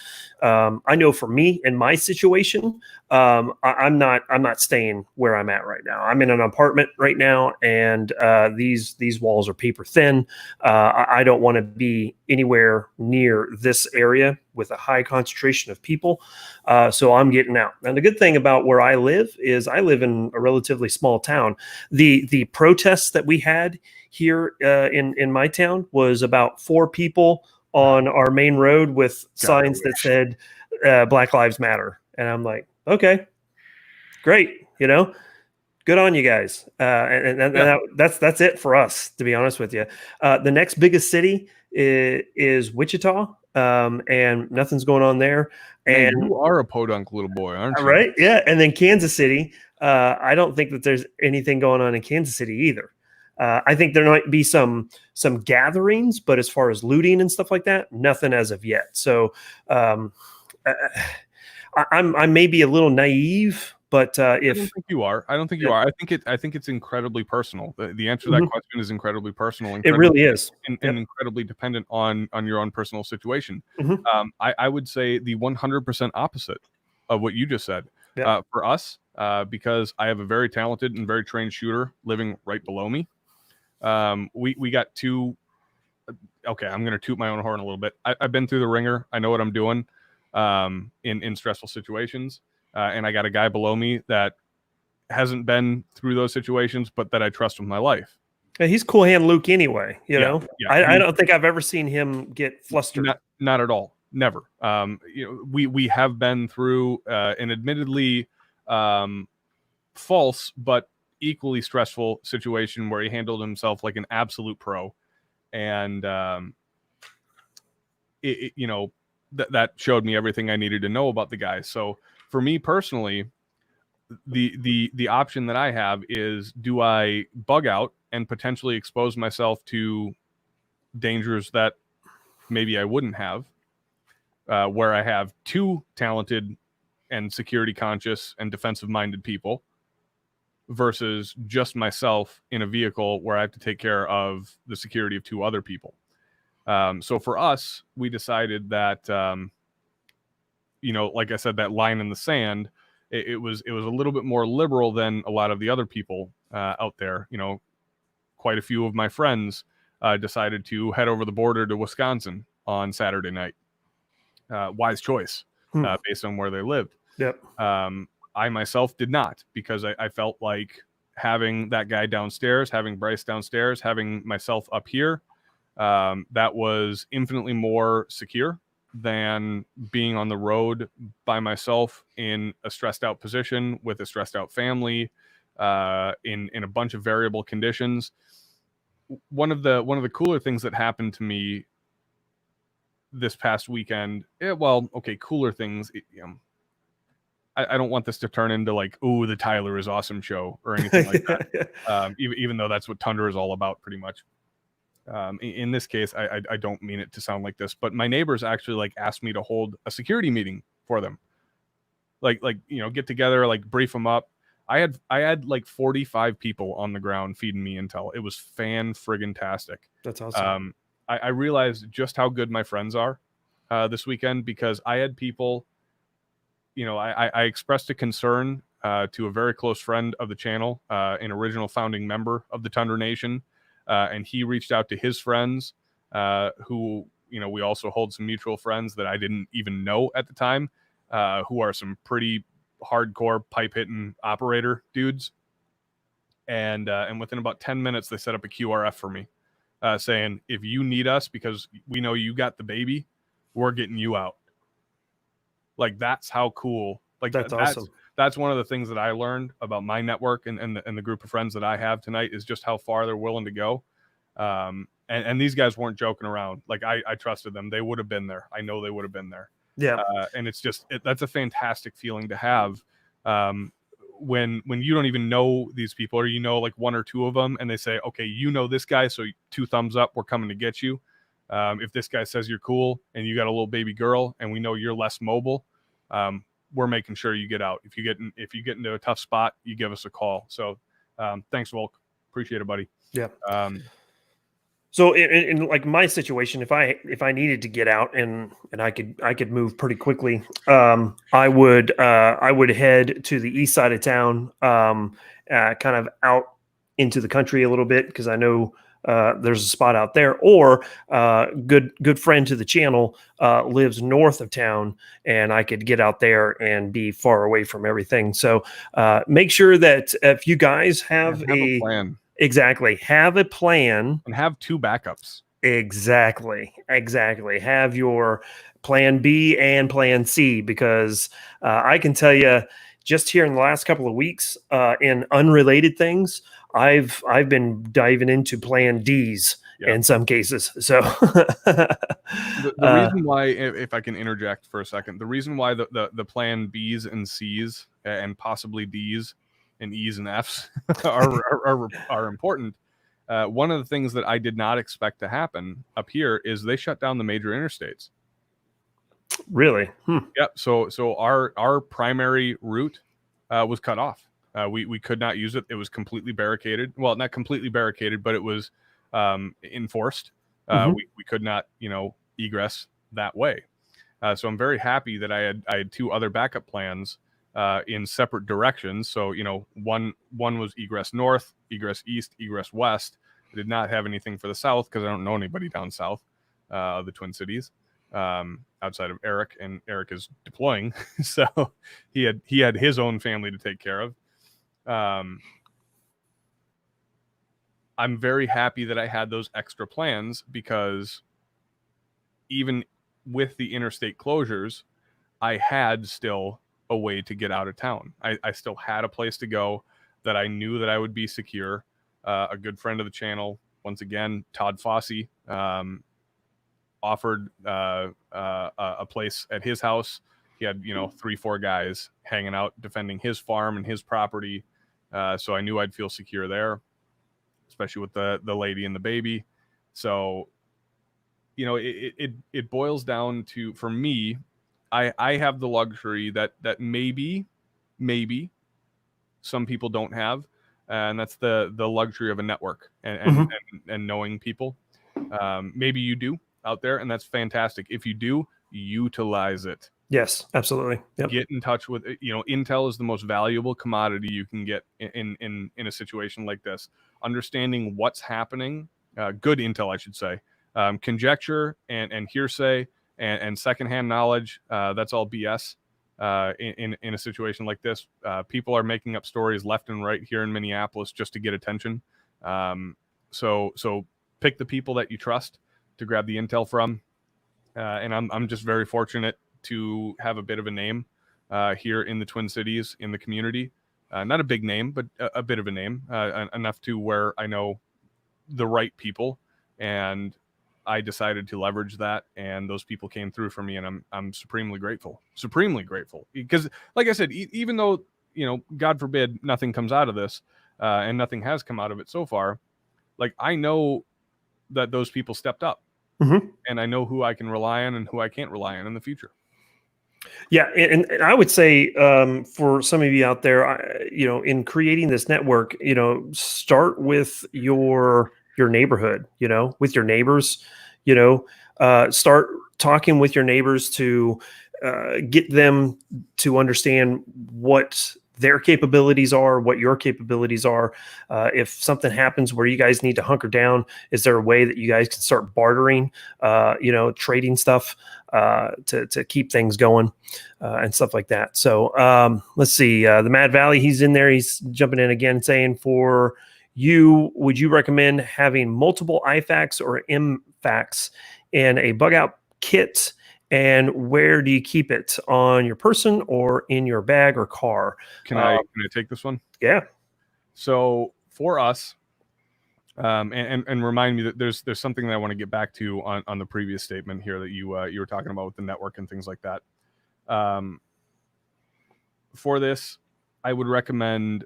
[SPEAKER 1] I know for me in my situation, I'm not staying where I'm at right now. I'm in an apartment right now, and these walls are paper thin. I don't want to be anywhere near this area with a high concentration of people. So I'm getting out. And the good thing about where I live is I live in a relatively small town. The protests that we had here in my town was about 4 people on our main road with signs that said Black Lives Matter. And I'm like, okay, great. Good on you guys. That's it for us, to be honest with you. The next biggest city is Wichita, and nothing's going on there.
[SPEAKER 2] Man,
[SPEAKER 1] And
[SPEAKER 2] you are a podunk little boy, aren't you?
[SPEAKER 1] right? Yeah. And then Kansas City. I don't think that there's anything going on in Kansas City either. I think there might be some gatherings, but as far as looting and stuff like that, nothing as of yet. So I may be a little naive, but
[SPEAKER 2] I don't think you are. I don't think you are. I think it's incredibly personal. The answer to that question is incredibly personal.
[SPEAKER 1] It really is,
[SPEAKER 2] and incredibly dependent on your own personal situation. I would say the 100% opposite of what you just said. For us, because I have a very talented and very trained shooter living right below me. We got 2. Okay, I'm going to toot my own horn a little bit. I've been through the ringer. I know what I'm doing in stressful situations. And I got a guy below me that hasn't been through those situations, but that I trust with my life.
[SPEAKER 1] He's Cool Hand Luke anyway.
[SPEAKER 2] Yeah.
[SPEAKER 1] I don't think I've ever seen him get flustered.
[SPEAKER 2] Not at all. Never. We have been through an admittedly false but equally stressful situation where he handled himself like an absolute pro, and that showed me everything I needed to know about the guy. So for me personally, the option that I have is, do I bug out and potentially expose myself to dangers that maybe I wouldn't have, where I have 2 talented and security conscious and defensive minded people, versus just myself in a vehicle where I have to take care of the security of 2 other people. So for us, we decided that, like I said, that line in the sand, it was a little bit more liberal than a lot of the other people out there. Quite a few of my friends decided to head over the border to Wisconsin on Saturday night. Wise choice, based on where they lived.
[SPEAKER 1] Yep.
[SPEAKER 2] I myself did not, because I felt like having that guy downstairs, having Bryce downstairs, having myself up here, that was infinitely more secure than being on the road by myself in a stressed out position with a stressed out family, in a bunch of variable conditions. One of the cooler things that happened to me this past weekend, cooler things. I don't want this to turn into like, ooh, the Tyler is awesome show or anything like that. Even though that's what Tundra is all about, pretty much. In this case, I don't mean it to sound like this, but my neighbors actually asked me to hold a security meeting for them. Get together, brief them up. I had 45 people on the ground feeding me intel. It was fan-friggin-tastic.
[SPEAKER 1] That's awesome.
[SPEAKER 2] I realized just how good my friends are. this weekend, because I had people, I expressed a concern to a very close friend of the channel, an original founding member of the Tundra Nation, and he reached out to his friends, who, we also hold some mutual friends that I didn't even know at the time, who are some pretty hardcore pipe hitting operator dudes. And within about 10 minutes, they set up a QRF for me, saying, if you need us because we know you got the baby, we're getting you out. Like, that's how cool. Like,
[SPEAKER 1] That's awesome.
[SPEAKER 2] That's one of the things that I learned about my network and the group of friends that I have tonight, is just how far they're willing to go. And these guys weren't joking around. Like, I trusted them. They would have been there. I know they would have been there.
[SPEAKER 1] Yeah.
[SPEAKER 2] And it's just, that's a fantastic feeling to have. When you don't even know these people, or like one or two of them, and they say, okay, this guy, so 2 thumbs up, we're coming to get you. If this guy says you're cool and you got a little baby girl and we know you're less mobile, we're making sure you get out. If you get into a tough spot, you give us a call. So thanks, Volk. Appreciate it, buddy.
[SPEAKER 1] Yeah. So in like my situation, if I needed to get out and I could move pretty quickly, I would head to the east side of town, kind of out into the country a little bit, because I know there's a spot out there. Or good friend to the channel lives north of town, and I could get out there and be far away from everything. So make sure that if you guys have
[SPEAKER 2] a plan.
[SPEAKER 1] Exactly. Have a plan.
[SPEAKER 2] And have 2 backups.
[SPEAKER 1] Exactly. Have your plan B and plan C, because I can tell you, just here in the last couple of weeks, in unrelated things, I've been diving into plan Ds in some cases. So
[SPEAKER 2] the reason why, if I can interject for a second, the reason why the plan Bs and Cs and possibly Ds and E's and F's are important. One of the things that I did not expect to happen up here is they shut down the major interstates.
[SPEAKER 1] Really?
[SPEAKER 2] Yep. So our primary route was cut off. We could not use it. It was completely barricaded. Well, not completely barricaded, but it was enforced. We could not, egress that way. So I'm very happy that I had 2 other backup plans in separate directions. So, one was egress north, egress east, egress west. I did not have anything for the south because I don't know anybody down south of the Twin Cities, outside of Eric, and Eric is deploying. So he had his own family to take care of. I'm very happy that I had those extra plans, because even with the interstate closures, I had still a way to get out of town. I still had a place to go that I knew that I would be secure. A good friend of the channel, once again, Todd Fossey, offered a place at his house. He had 3-4 guys hanging out defending his farm and his property, so I knew I'd feel secure there, especially with the lady and the baby. So it boils down to, for me, I have the luxury that maybe some people don't have, and that's the luxury of a network and knowing people. Maybe you do out there, and that's fantastic. If you do, utilize it.
[SPEAKER 1] Yes, absolutely. Yep.
[SPEAKER 2] Get in touch with, intel is the most valuable commodity you can get in a situation like this. Understanding what's happening, good intel, I should say. Conjecture and hearsay and secondhand knowledge, that's all BS. In a situation like this, people are making up stories left and right here in Minneapolis just to get attention. So pick the people that you trust to grab the intel from. And I'm just very fortunate to have a bit of a name here in the Twin Cities, in the community. Not a big name, but a bit of a name, enough to where I know the right people, and I decided to leverage that, and those people came through for me, and I'm supremely grateful, because, like I said, even though, God forbid nothing comes out of this, and nothing has come out of it so far, like, I know that those people stepped up, and I know who I can rely on and who I can't rely on in the future.
[SPEAKER 1] Yeah, and I would say, for some of you out there, in creating this network, start with your neighborhood, with your neighbors, Start talking with your neighbors to get them to understand what their capabilities are, what your capabilities are. If something happens where you guys need to hunker down, is there a way that you guys can start bartering, trading stuff to keep things going and stuff like that? So let's see. The Mad Valley, he's in there. He's jumping in again saying, for you, would you recommend having multiple IFACs or MFACs in a bug out kit? And where do you keep it, on your person or in your bag or car?
[SPEAKER 2] Can I take this one?
[SPEAKER 1] Yeah.
[SPEAKER 2] So for us, and remind me that there's something that I want to get back to on the previous statement here that you were talking about with the network and things like that. For this, I would recommend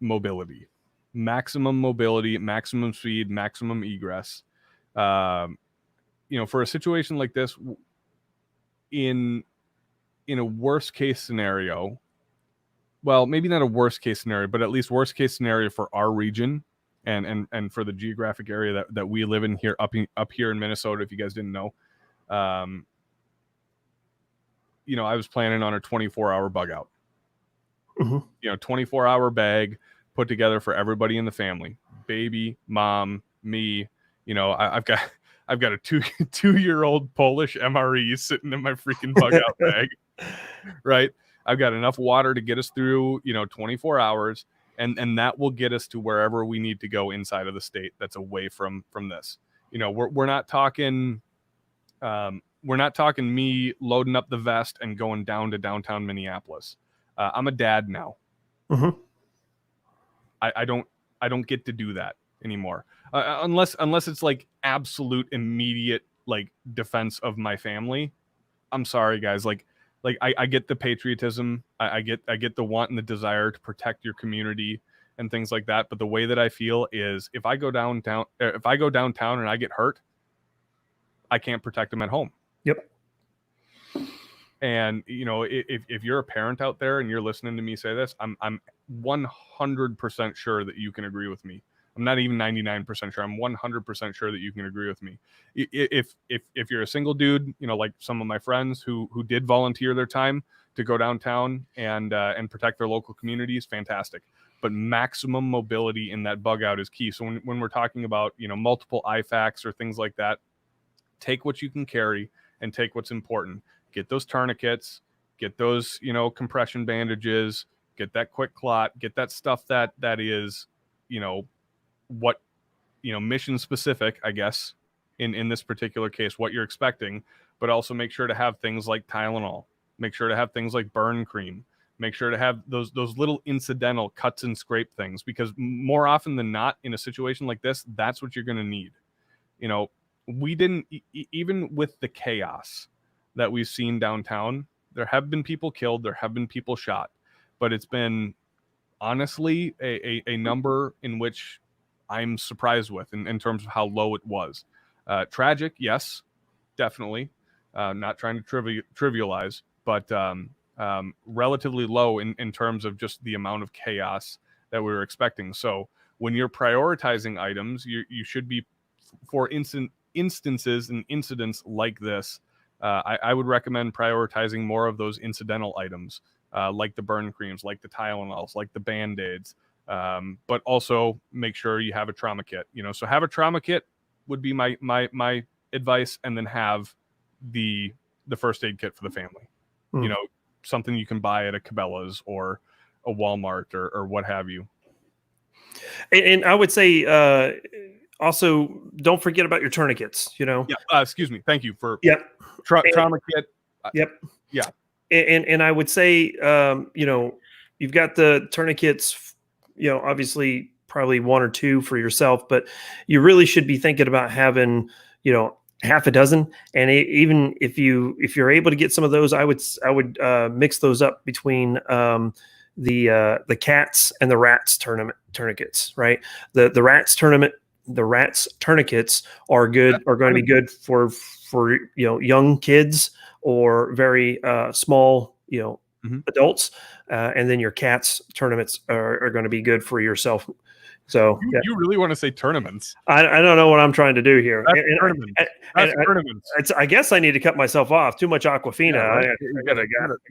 [SPEAKER 2] mobility, maximum mobility, maximum speed, maximum egress. For a situation like this, in a worst case scenario, well, maybe not a worst case scenario, but at least worst case scenario for our region and for the geographic area that we live in here, up here in Minnesota, if you guys didn't know, I was planning on a 24-hour bug out. 24-hour bag put together for everybody in the family, baby, mom, me. I've got a 2-year-old Polish MRE sitting in my freaking bug out bag, right? I've got enough water to get us through, 24 hours, and that will get us to wherever we need to go inside of the state that's away from this. We're not talking me loading up the vest and going down to downtown Minneapolis. I'm a dad now. I don't get to do that anymore. Unless it's like absolute immediate like defense of my family. I'm sorry, guys. Like I get the patriotism. I get the want and the desire to protect your community and things like that. But the way that I feel is if I go downtown and I get hurt, I can't protect them at home.
[SPEAKER 1] Yep.
[SPEAKER 2] And if you're a parent out there and you're listening to me say this, I'm 100% sure that you can agree with me. I'm not even 99% sure. I'm 100% sure that you can agree with me. If you're a single dude, like some of my friends who did volunteer their time to go downtown and protect their local communities, fantastic. But maximum mobility in that bug out is key. So when we're talking about multiple IFACs or things like that, take what you can carry and take what's important. Get those tourniquets, get those compression bandages, get that quick clot, get that stuff that is mission specific, I guess, in this particular case, what you're expecting, but also make sure to have things like Tylenol, make sure to have things like burn cream, make sure to have those little incidental cuts and scrape things, because more often than not in a situation like this, that's what you're going to need. We didn't, even with the chaos that we've seen downtown, there have been people killed, there have been people shot, but it's been honestly a number in which I'm surprised with in terms of how low it was. Tragic, yes, definitely. Not trying to trivialize, but relatively low in terms of just the amount of chaos that we were expecting. So when you're prioritizing items, you should be, for instances and incidents like this, I would recommend prioritizing more of those incidental items, like the burn creams, like the Tylenols, like the Band-Aids, but also make sure you have a trauma kit. So have a trauma kit would be my advice, and then have the first aid kit for the family. Something you can buy at a Cabela's or a Walmart or what have you.
[SPEAKER 1] And I would say also don't forget about your tourniquets.
[SPEAKER 2] Yeah. Excuse me. Thank you for trauma kit.
[SPEAKER 1] Yep.
[SPEAKER 2] Yeah.
[SPEAKER 1] And I would say you've got the tourniquets. Obviously probably one or two for yourself, but you really should be thinking about having half a dozen. And even if you're able to get some of those, I would mix those up between the cats and the rats tourniquets, right? The rats tourniquets are going to be good for young kids or very small adults, and then your cats tourniquets are going to be good for yourself So
[SPEAKER 2] You really want to say tournaments?
[SPEAKER 1] I don't know what I'm trying to do here.
[SPEAKER 2] That's tournaments. That's tournaments.
[SPEAKER 1] I guess I need to cut myself off. Too much Aquafina.
[SPEAKER 2] Yeah, right?
[SPEAKER 1] I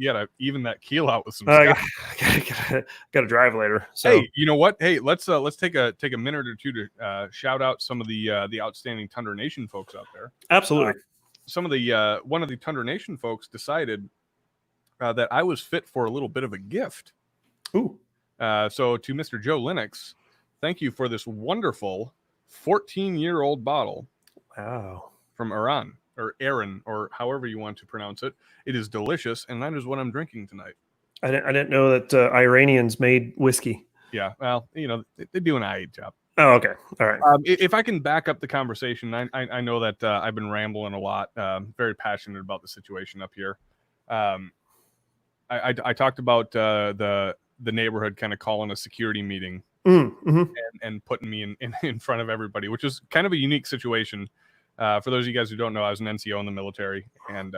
[SPEAKER 2] gotta even that keel out with some
[SPEAKER 1] gotta drive later. So
[SPEAKER 2] hey, you know what? Hey, let's take a minute or two to shout out some of the outstanding Tundra Nation folks out there.
[SPEAKER 1] absolutely.
[SPEAKER 2] Some of the one of the Tundra Nation folks decided that I was fit for a little bit of a gift.
[SPEAKER 1] Ooh.
[SPEAKER 2] So to Mr. Joe Lennox, thank you for this wonderful 14-year-old bottle.
[SPEAKER 1] Wow.
[SPEAKER 2] From Iran or Aaron or however you want to pronounce it. It is delicious, and that is what I'm drinking tonight.
[SPEAKER 1] I didn't know that Iranians made whiskey.
[SPEAKER 2] Yeah, well, you know, they do an eye job.
[SPEAKER 1] Oh, okay. All right.
[SPEAKER 2] If I can back up the conversation, I know that I've been rambling a lot. Very passionate about the situation up here. I talked about the neighborhood kind of calling a security meeting and putting me in front of everybody, which is kind of a unique situation. For those of you guys who don't know, I was an NCO in the military, and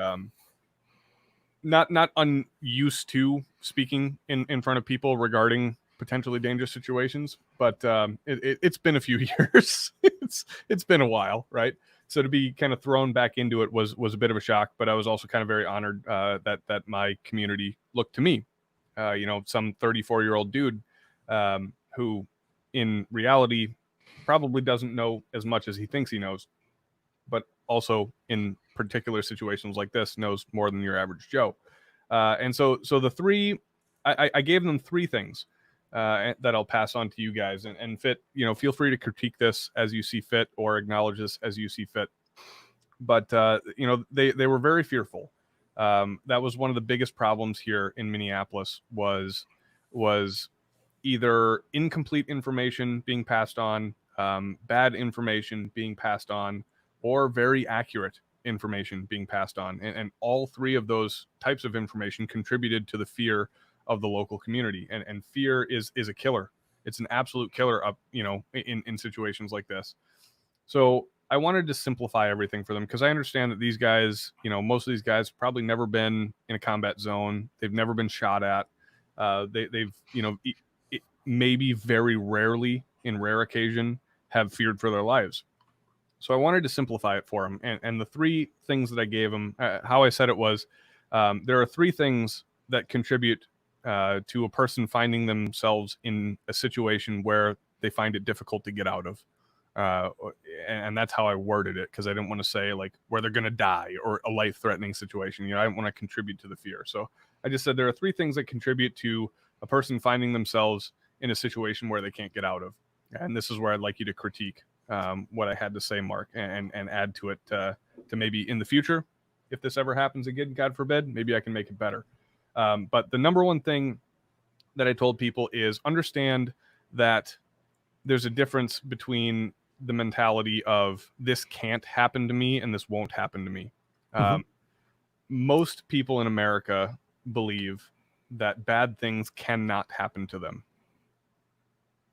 [SPEAKER 2] not unused to speaking in front of people regarding potentially dangerous situations, but it's been a few years. It's been a while, right? So to be kind of thrown back into it was a bit of a shock, but I was also kind of very honored that my community looked to me, some 34-year-old dude who in reality probably doesn't know as much as he thinks he knows, but also in particular situations like this knows more than your average Joe. And so the three, I gave them three things that I'll pass on to you guys, and fit, feel free to critique this as you see fit or acknowledge this as you see fit. But, they were very fearful. That was one of the biggest problems here in Minneapolis was either incomplete information being passed on, bad information being passed on, or very accurate information being passed on. And all three of those types of information contributed to the fear of the local community. And fear is a killer. It's an absolute killer up, in situations like this. So I wanted to simplify everything for them, because I understand that these guys, most of these guys probably never been in a combat zone. They've never been shot at. They've maybe very rarely, in rare occasion, have feared for their lives. So I wanted to simplify it for them. And the three things that I gave them, how I said it was, there are three things that contribute to a person finding themselves in a situation where they find it difficult to get out of. And that's how I worded it, because I didn't want to say like where they're going to die or a life-threatening situation. I didn't want to contribute to the fear. So I just said there are three things that contribute to a person finding themselves in a situation where they can't get out of. And this is where I'd like you to critique what I had to say, Mark, and add to it to maybe in the future, if this ever happens again, God forbid, maybe I can make it better. But the number one thing that I told people is understand that there's a difference between the mentality of this can't happen to me and this won't happen to me. Most people in America believe that bad things cannot happen to them.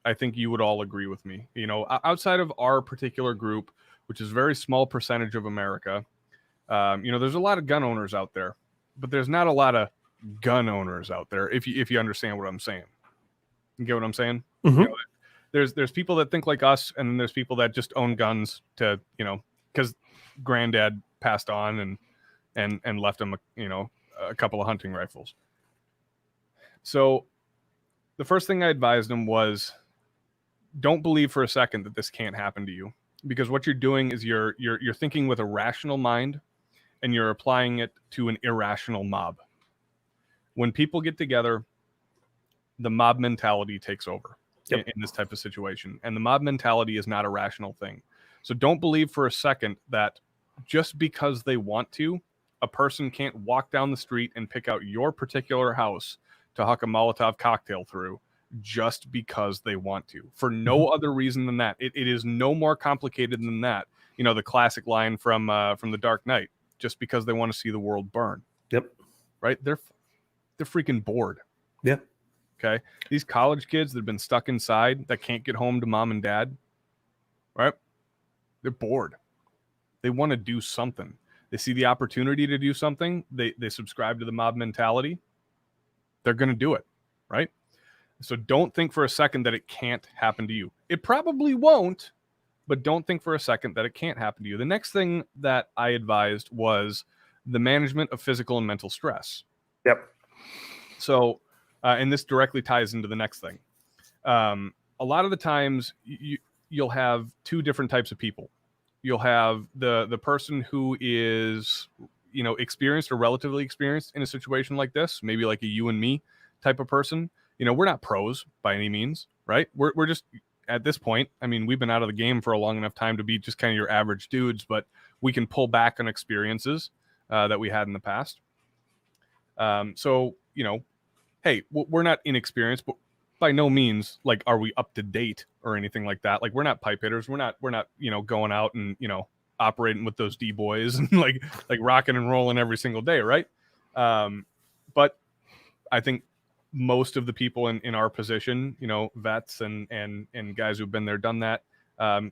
[SPEAKER 2] I think you would all agree with me. Outside of our particular group, which is a very small percentage of America, there's a lot of gun owners out there, but there's not a lot of gun owners out there. If you understand what I'm saying, you get what I'm saying? There's people that think like us, and then there's people that just own guns to, because granddad passed on and left him, a couple of hunting rifles. So the first thing I advised him was, don't believe for a second that this can't happen to you, because what you're doing is you're thinking with a rational mind, and you're applying it to an irrational mob. When people get together, the mob mentality takes over. In this type of situation, and the mob mentality is not a rational thing. So don't believe for a second that just because they want to, a person can't walk down the street and pick out your particular house to huck a Molotov cocktail through just because they want to, for no other reason than that. It is no more complicated than that. The classic line from The Dark Knight, just because they want to see the world burn. Right? They're freaking bored. Okay. These college kids that have been stuck inside, that can't get home to mom and dad, right? They're bored. They want to do something. They see the opportunity to do something. They subscribe to the mob mentality. They're going to do it, right? So don't think for a second that it can't happen to you. It probably won't, but don't think for a second that it can't happen to you. The next thing that I advised was the management of physical and mental stress.
[SPEAKER 1] Yep.
[SPEAKER 2] So, and this directly ties into the next thing. A lot of the times you'll have two different types of people. You'll have the person who is, experienced or relatively experienced in a situation like this, maybe like a you and me type of person. We're not pros by any means, right? We're just at this point. I mean, we've been out of the game for a long enough time to be just kind of your average dudes, but we can pull back on experiences that we had in the past. So, hey, we're not inexperienced, but by no means like are we up to date or anything like that. Like we're not pipe hitters. We're not going out and operating with those D boys and like rocking and rolling every single day, right? But I think most of the people in our position, vets and guys who've been there, done that,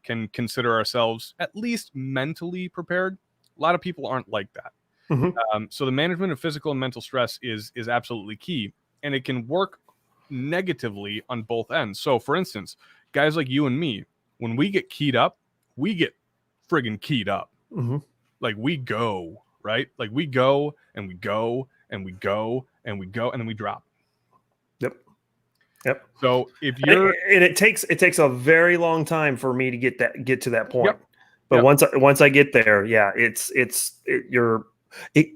[SPEAKER 2] can consider ourselves at least mentally prepared. A lot of people aren't like that.
[SPEAKER 1] Mm-hmm.
[SPEAKER 2] So the management of physical and mental stress is absolutely key, and it can work negatively on both ends. So for instance, guys like you and me, when we get keyed up, we get friggin' keyed up.
[SPEAKER 1] Mm-hmm.
[SPEAKER 2] Like we go, right? Like we go and we go and we go and we go and then we drop.
[SPEAKER 1] Yep.
[SPEAKER 2] So if you're
[SPEAKER 1] and it takes a very long time for me to get to that point.
[SPEAKER 2] Yep.
[SPEAKER 1] But
[SPEAKER 2] Yep.
[SPEAKER 1] once I get there, yeah,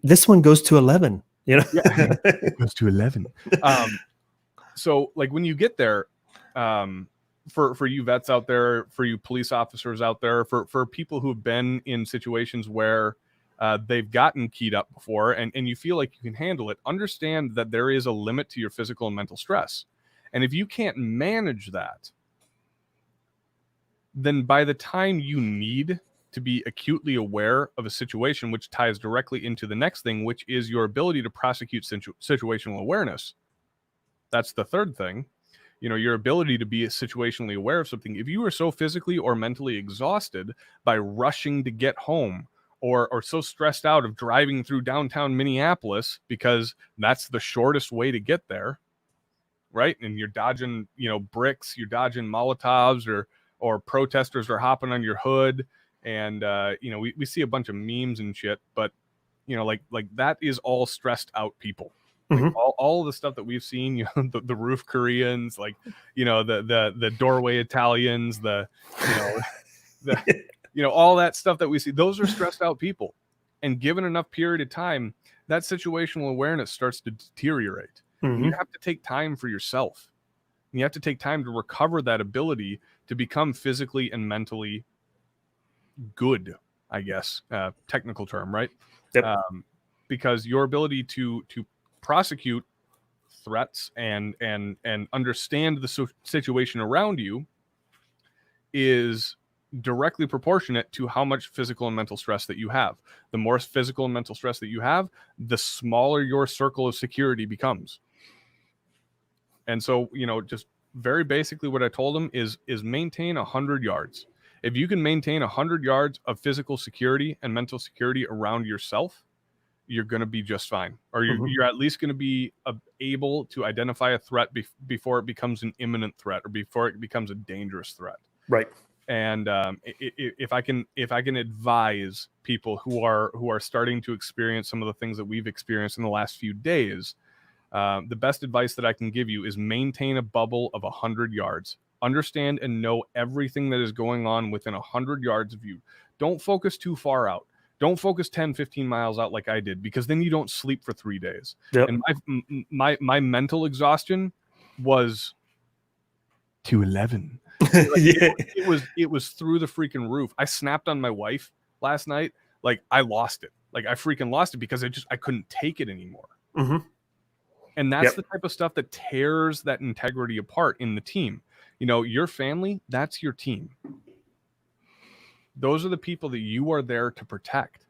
[SPEAKER 1] this one goes to 11,
[SPEAKER 2] Yeah, it goes to 11. So like when you get there, for you vets out there, for you police officers out there, for people who've been in situations where they've gotten keyed up before and you feel like you can handle it, understand that there is a limit to your physical and mental stress. And if you can't manage that, then by the time you need to be acutely aware of a situation, which ties directly into the next thing, which is your ability to prosecute situational awareness. That's the third thing. Your ability to be situationally aware of something. If you are so physically or mentally exhausted by rushing to get home, or so stressed out of driving through downtown Minneapolis because that's the shortest way to get there, right? And you're dodging, bricks, you're dodging Molotovs, or protesters are hopping on your hood. And, we see a bunch of memes and shit, but, like that is all stressed out people. Like
[SPEAKER 1] Mm-hmm.
[SPEAKER 2] all of the stuff that we've seen, the roof Koreans, like, the doorway Italians, all that stuff that we see, those are stressed out people. And given enough period of time, that situational awareness starts to deteriorate.
[SPEAKER 1] Mm-hmm.
[SPEAKER 2] You have to take time for yourself. You have to take time to recover that ability to become physically and mentally good, I guess, technical term, right?
[SPEAKER 1] Yep.
[SPEAKER 2] Because your ability to prosecute threats and understand the situation around you is directly proportionate to how much physical and mental stress that you have. The more physical and mental stress that you have, the smaller your circle of security becomes. And so, just very basically what I told them is maintain 100 yards. If you can maintain 100 yards of physical security and mental security around yourself, you're going to be just fine. Or you're at least going to be able to identify a threat before it becomes an imminent threat or before it becomes a dangerous threat.
[SPEAKER 1] Right.
[SPEAKER 2] And if I can advise people who are starting to experience some of the things that we've experienced in the last few days, the best advice that I can give you is maintain a bubble of 100 yards. Understand and know everything that is going on within 100 yards of you. Don't focus too far out. Don't focus 10, 15 miles out like I did, because then you don't sleep for 3 days.
[SPEAKER 1] Yep.
[SPEAKER 2] And my mental exhaustion was to 11.
[SPEAKER 1] Yeah.
[SPEAKER 2] It was through the freaking roof. I snapped on my wife last night. Like I lost it. Like I freaking lost it because I couldn't take it anymore.
[SPEAKER 1] Mm-hmm.
[SPEAKER 2] And that's the type of stuff that tears that integrity apart in the team. Your family, that's your team. Those are the people that you are there to protect.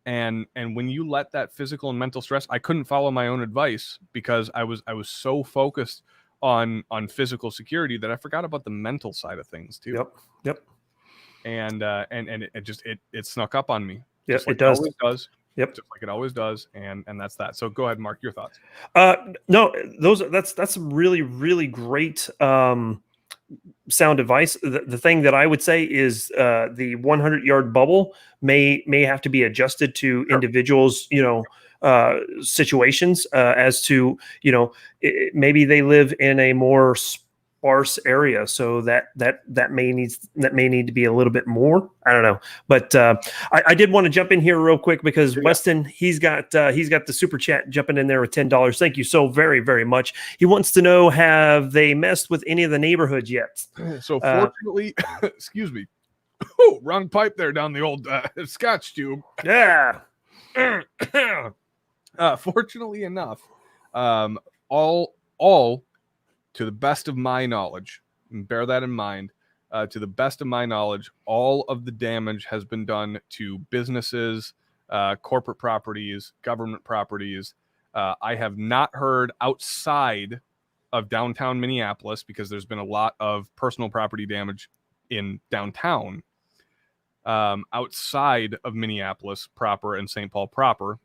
[SPEAKER 2] And when you let that physical and mental stress, I couldn't follow my own advice because I was so focused on physical security that I forgot about the mental side of things too.
[SPEAKER 1] Yep.
[SPEAKER 2] And it just snuck up on me.
[SPEAKER 1] Yeah,
[SPEAKER 2] Just like
[SPEAKER 1] it does.
[SPEAKER 2] always does.
[SPEAKER 1] Yep.
[SPEAKER 2] just like it always does, and that's that. So go ahead, Mark, your thoughts.
[SPEAKER 1] No, that's some really, really great sound advice. The thing that I would say is the 100-yard bubble may have to be adjusted to
[SPEAKER 2] Sure.
[SPEAKER 1] individuals, situations, as to, maybe they live in a more sparse area, so that may need to be a little bit more. I don't know, but I did want to jump in here real quick because Weston, he's got the super chat jumping in there with $10. Thank you so very, very much. He wants to know, have they messed with any of the neighborhoods yet?
[SPEAKER 2] So fortunately, excuse me, oh, wrong pipe there down the old scotch tube.
[SPEAKER 1] Yeah.
[SPEAKER 2] Fortunately enough, all to the best of my knowledge, and bear that in mind, to the best of my knowledge, all of the damage has been done to businesses, corporate properties, government properties. I have not heard outside of downtown Minneapolis, because there's been a lot of personal property damage in downtown. Outside of Minneapolis proper and St. Paul proper,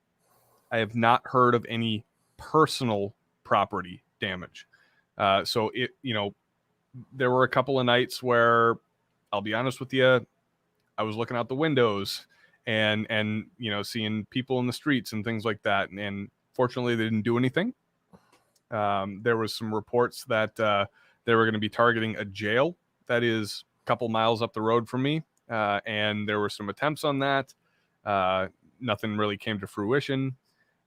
[SPEAKER 2] I have not heard of any personal property damage. So there were a couple of nights where, I'll be honest with you, I was looking out the windows and seeing people in the streets and things like that. And fortunately, they didn't do anything. There was some reports that they were going to be targeting a jail that is a couple miles up the road from me. And there were some attempts on that. Nothing really came to fruition.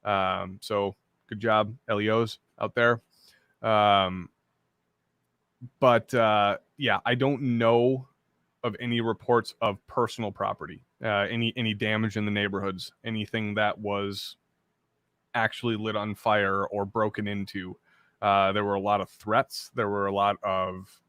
[SPEAKER 2] So good job, LEOs out there. But I don't know of any reports of personal property, any damage in the neighborhoods, anything that was actually lit on fire or broken into. There were a lot of threats. There were a lot of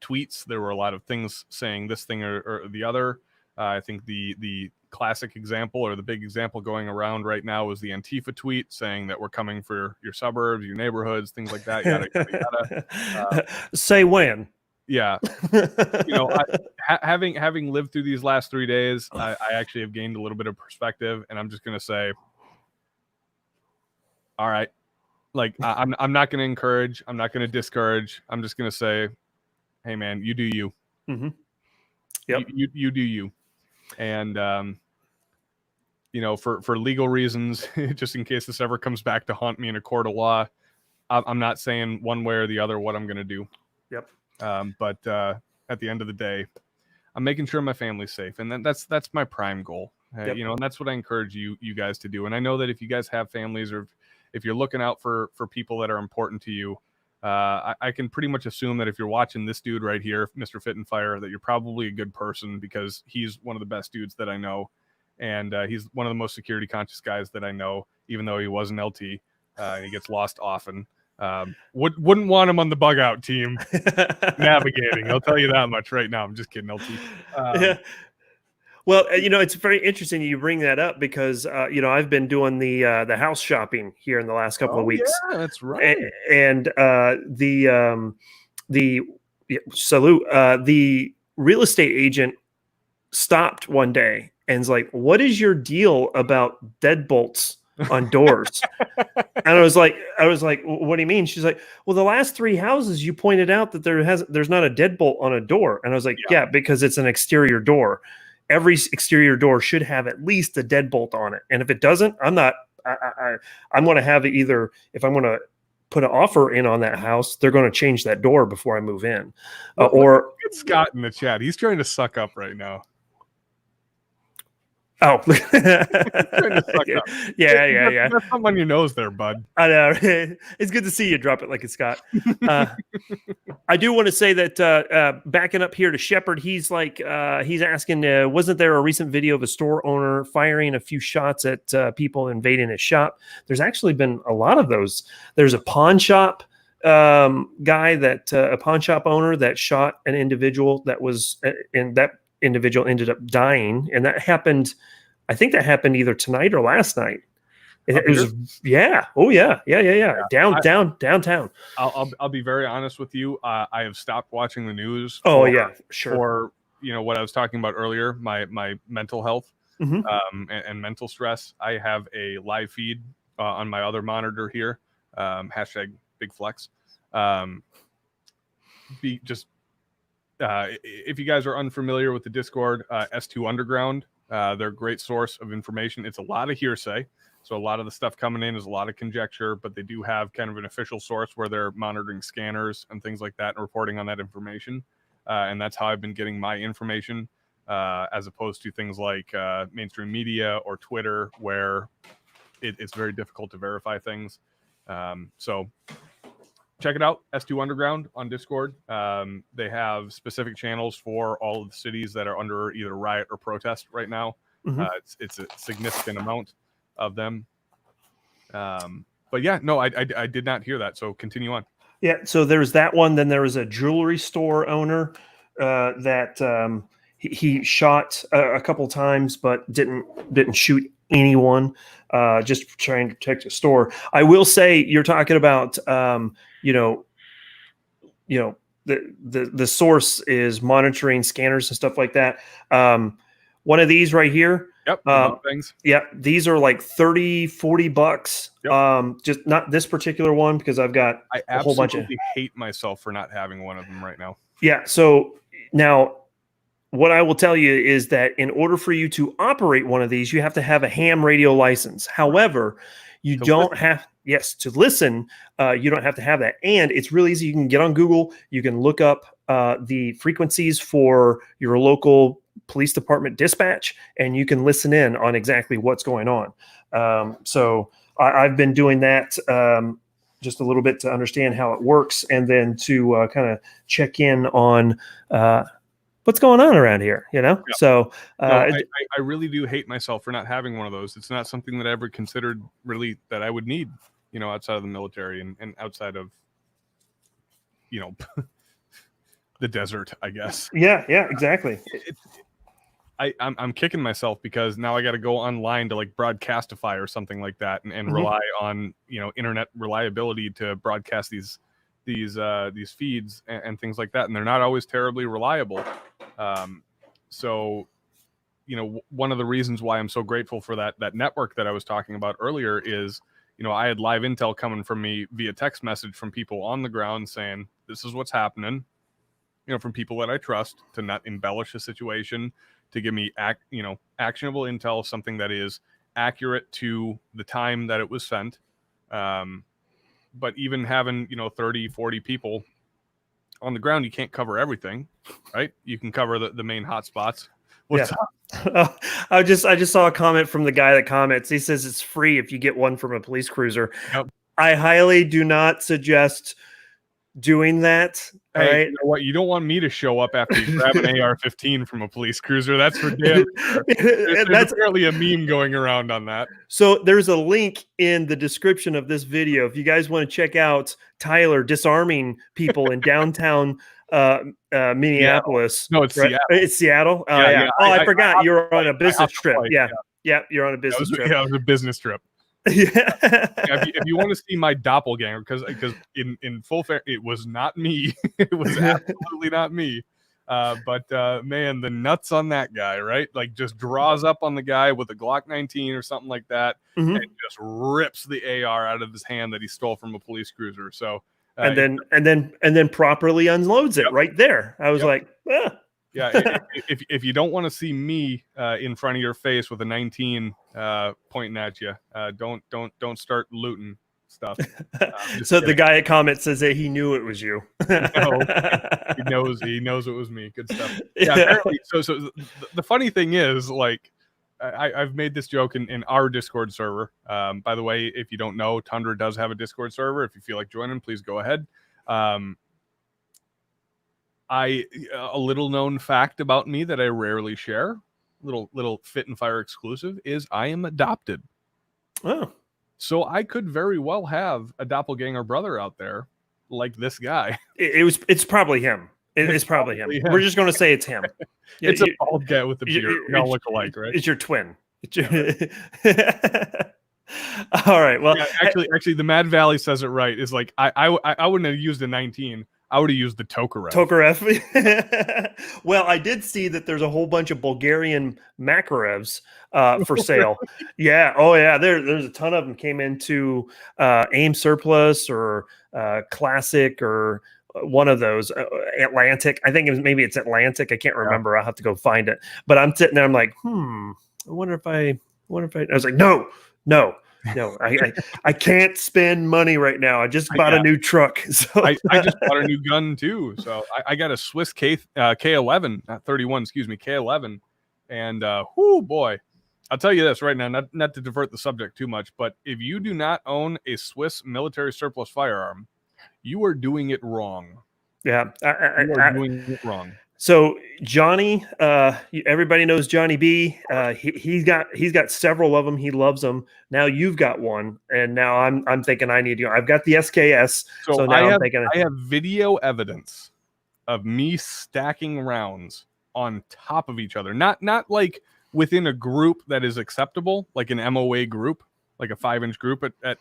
[SPEAKER 2] tweets. There were a lot of things saying this thing or the other. I think the classic example, or the big example going around right now, is the Antifa tweet saying that we're coming for your suburbs, your neighborhoods, things like that. Yada, yada, yada.
[SPEAKER 1] Say when.
[SPEAKER 2] Yeah. Having lived through these last 3 days, I actually have gained a little bit of perspective, and I'm just going to say, all right, like I'm not going to encourage, I'm not going to discourage. I'm just going to say, hey man, you do you.
[SPEAKER 1] Mm-hmm. Yep.
[SPEAKER 2] You do you. And, for legal reasons, just in case this ever comes back to haunt me in a court of law, I'm not saying one way or the other what I'm going to do.
[SPEAKER 1] Yep.
[SPEAKER 2] But at the end of the day, I'm making sure my family's safe. And that's my prime goal.
[SPEAKER 1] Yep.
[SPEAKER 2] And that's what I encourage you guys to do. And I know that if you guys have families, or if you're looking out for people that are important to you, I can pretty much assume that if you're watching this dude right here, Mr. Fit and Fire, that you're probably a good person, because he's one of the best dudes that I know. And he's one of the most security conscious guys that I know, even though he was an LT. And he gets lost often. Wouldn't want him on the bug out team navigating. I'll tell you that much right now. I'm just kidding, LT.
[SPEAKER 1] Yeah. Well, it's very interesting you bring that up, because I've been doing the house shopping here in the last couple of weeks.
[SPEAKER 2] Yeah, that's right.
[SPEAKER 1] And the real estate agent stopped one day and's like, "What is your deal about deadbolts on doors?" And I was like, "What do you mean?" She's like, "Well, the last 3 houses you pointed out that there's not a deadbolt on a door." And I was like, yeah, because it's an exterior door. Every exterior door should have at least a deadbolt on it. And if it doesn't, I'm going to have it either, if I'm going to put an offer in on that house, they're going to change that door before I move in. Or
[SPEAKER 2] get Scott in the chat. He's trying to suck up right now.
[SPEAKER 1] Oh,
[SPEAKER 2] yeah. That's something on your nose there, bud.
[SPEAKER 1] I know. It's good to see you drop it like it's Scott. I do want to say that backing up here to Shepard, he's asking, wasn't there a recent video of a store owner firing a few shots at people invading his shop? There's actually been a lot of those. There's a pawn shop guy a pawn shop owner that shot an individual and that individual ended up dying, and that happened. I think that happened either tonight or last night. It was, yeah. Oh yeah. Downtown.
[SPEAKER 2] I'll be very honest with you. I have stopped watching the news.
[SPEAKER 1] Oh yeah, sure.
[SPEAKER 2] For what I was talking about earlier, my mental health. and mental stress. I have a live feed on my other monitor here, hashtag big flex. If you guys are unfamiliar with the Discord, S2 Underground, they're a great source of information. It's a lot of hearsay. So a lot of the stuff coming in is a lot of conjecture, but they do have kind of an official source where they're monitoring scanners and things like that and reporting on that information. And that's how I've been getting my information, as opposed to things like mainstream media or Twitter, where it's very difficult to verify things. So check it out, S2 Underground on Discord. They have specific channels for all of the cities that are under either riot or protest right now. It's a significant amount of them. But yeah, no, I did not hear that. So continue on.
[SPEAKER 1] Yeah, so there's that one. Then there was a jewelry store owner that he shot a couple times, but didn't shoot anyone. Just trying to protect the store. I will say, you're talking about the source is monitoring scanners and stuff like that. One of these right here.
[SPEAKER 2] Yep. Things.
[SPEAKER 1] Yeah, these are like $30-$40.
[SPEAKER 2] Yep.
[SPEAKER 1] Just not this particular one, because I've got a whole bunch of.
[SPEAKER 2] I hate myself for not having one of them right now.
[SPEAKER 1] Yeah. So now, what I will tell you is that in order for you to operate one of these, you have to have a ham radio license. However, you don't have. Yes, to listen, you don't have to have that. And it's really easy. You can get on Google. You can look up the frequencies for your local police department dispatch, and you can listen in on exactly what's going on. So I've been doing that just a little bit to understand how it works, and then to kind of check in on what's going on around here, Yeah. So
[SPEAKER 2] I really do hate myself for not having one of those. It's not something that I ever considered really that I would need, outside of the military and outside of, the desert, I guess.
[SPEAKER 1] Yeah, exactly.
[SPEAKER 2] I'm kicking myself because now I got to go online to like Broadcastify or something like that and rely on, internet reliability to broadcast these feeds and things like that. And they're not always terribly reliable. So, one of the reasons why I'm so grateful for that network that I was talking about earlier is, I had live intel coming from me via text message from people on the ground saying, this is what's happening, from people that I trust, to not embellish a situation, to give me actionable intel, something that is accurate to the time that it was sent. But even having, 30, 40 people on the ground, you can't cover everything, right? You can cover the main hotspots. What's up?
[SPEAKER 1] I just saw a comment from the guy that comments. He says it's free if you get one from a police cruiser.
[SPEAKER 2] Yep.
[SPEAKER 1] I highly do not suggest doing that.
[SPEAKER 2] Hey,
[SPEAKER 1] right?
[SPEAKER 2] You know what? You don't want me to show up after you grab an AR-15 from a police cruiser. That's for damn sure. There's apparently a meme going around on that.
[SPEAKER 1] So there's a link in the description of this video. If you guys want to check out Tyler disarming people in downtown Minneapolis.
[SPEAKER 2] No, it's
[SPEAKER 1] right?
[SPEAKER 2] Seattle.
[SPEAKER 1] It's Seattle?
[SPEAKER 2] Yeah.
[SPEAKER 1] I forgot. You're on a business trip. Yeah, you're on a business trip.
[SPEAKER 2] Yeah, it was a business trip. If you want to see my doppelganger, because in full fair, it was not me. It was absolutely not me. But man, the nuts on that guy, right? Like, just draws up on the guy with a Glock 19 or something like that, and just rips the AR out of his hand that he stole from a police cruiser. So and then properly unloads it right there. I was like, ah. Yeah, if you don't want to see me in front of your face with a 19 pointing at you, don't start looting stuff.
[SPEAKER 1] So the guy at comment says that he knew it was you.
[SPEAKER 2] No, he knows it was me. Good stuff. Yeah. Apparently, so the funny thing is, like, I've made this joke in our Discord server. By the way, if you don't know, Tundra does have a Discord server. If you feel like joining, please go ahead. A little known fact about me that I rarely share, little Fit and Fire exclusive, is I am adopted.
[SPEAKER 1] Oh,
[SPEAKER 2] so I could very well have a doppelganger brother out there, like this guy.
[SPEAKER 1] It's probably him. It's probably him. We're just going to say it's him.
[SPEAKER 2] It's a bald guy with the beard. We all look alike, right?
[SPEAKER 1] It's your twin. All right. Well,
[SPEAKER 2] yeah, actually, the Mad Valley says it right. Is like I wouldn't have used a 19. I would have used the Tokarev.
[SPEAKER 1] Tokarev. Well, I did see that there's a whole bunch of Bulgarian Makarevs for sale. Yeah. Oh, yeah. There's a ton of them came into AIM Surplus or Classic or one of those Atlantic. I think maybe it's Atlantic. I can't remember. I'll have to go find it. But I'm sitting there. I'm like, I wonder if I. I was like, no. I can't spend money right now. I just bought a new truck. So
[SPEAKER 2] I just bought a new gun too. So I got a Swiss K11, not 31, excuse me, K11. And whoo boy, I'll tell you this right now, not to divert the subject too much, but if you do not own a Swiss military surplus firearm, you are doing it wrong.
[SPEAKER 1] Yeah,
[SPEAKER 2] you are doing it wrong.
[SPEAKER 1] So Johnny, everybody knows Johnny B. He's got several of them. He loves them. Now you've got one, and now I'm thinking I need you. I've got the SKS. So now I'm thinking
[SPEAKER 2] I have video evidence of me stacking rounds on top of each other. Not like within a group that is acceptable, like an MOA group, like a 5-inch group at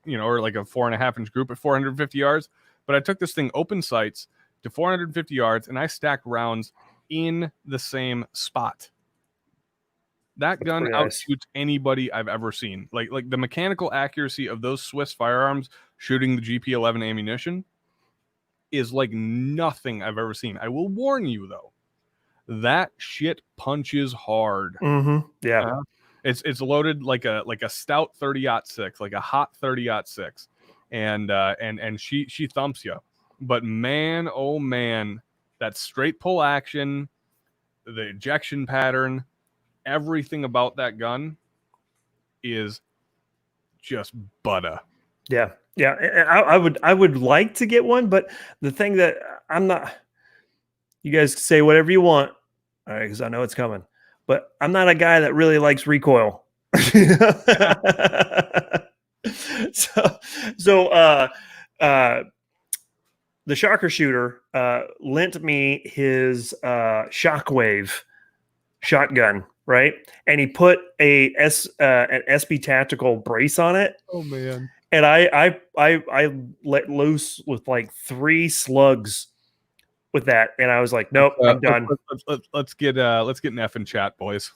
[SPEAKER 2] or like a 4.5-inch group at 450 yards. But I took this thing open sights to 450 yards, and I stacked rounds in the same spot. That gun outshoots anybody I've ever seen. Like the mechanical accuracy of those Swiss firearms shooting the GP11 ammunition is like nothing I've ever seen. I will warn you though, that shit punches hard.
[SPEAKER 1] Mm-hmm. Yeah,
[SPEAKER 2] it's loaded like a stout 30-06, like a hot 30-06, and she thumps you. But man, oh man, that straight pull action, the ejection pattern, everything about that gun is just butter.
[SPEAKER 1] Yeah. I would like to get one, but the thing that I'm not. You guys say whatever you want, all right? Because I know it's coming, but I'm not a guy that really likes recoil. So the Shocker Shooter lent me his Shockwave shotgun, right? And he put an SB Tactical brace on it.
[SPEAKER 2] Oh man!
[SPEAKER 1] And I let loose with like 3 slugs with that, and I was like, nope, I'm done.
[SPEAKER 2] Let's get an F in chat, boys.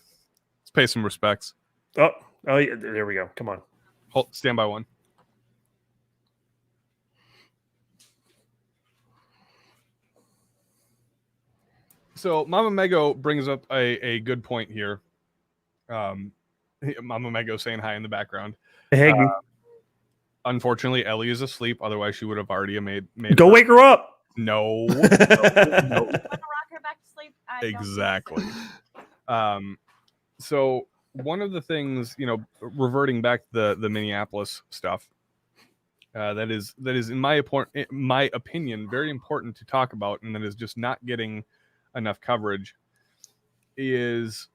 [SPEAKER 2] Let's pay some respects.
[SPEAKER 1] Oh yeah, there we go. Come on,
[SPEAKER 2] stand by one. So Mama Mego brings up a good point here. Mama Mego saying hi in the background.
[SPEAKER 1] Hey,
[SPEAKER 2] unfortunately, Ellie is asleep. Otherwise, she would have already made.
[SPEAKER 1] Go wake her up.
[SPEAKER 2] No.
[SPEAKER 3] Want to rock her back to sleep?
[SPEAKER 2] Exactly. So one of the things, reverting back to the Minneapolis stuff, that is in my opinion very important to talk about, and that is just not getting enough coverage, is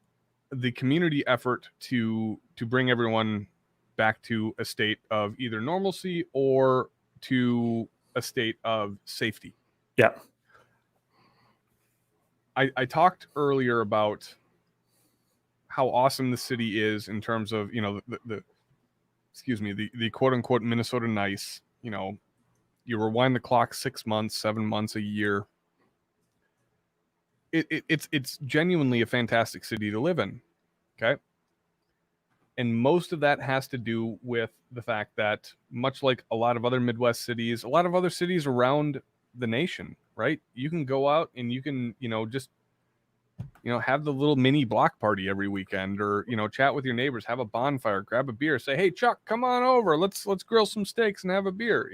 [SPEAKER 2] the community effort to bring everyone back to a state of either normalcy or to a state of safety.
[SPEAKER 1] Yeah.
[SPEAKER 2] I talked earlier about how awesome the city is in terms of, the quote unquote Minnesota nice. You rewind the clock 6 months, 7 months, a year. It's genuinely a fantastic city to live in. Okay. And most of that has to do with the fact that, much like a lot of other Midwest cities, a lot of other cities around the nation, right? You can go out and you can, just, have the little mini block party every weekend, or, chat with your neighbors, have a bonfire, grab a beer, say, hey, Chuck, come on over. Let's grill some steaks and have a beer.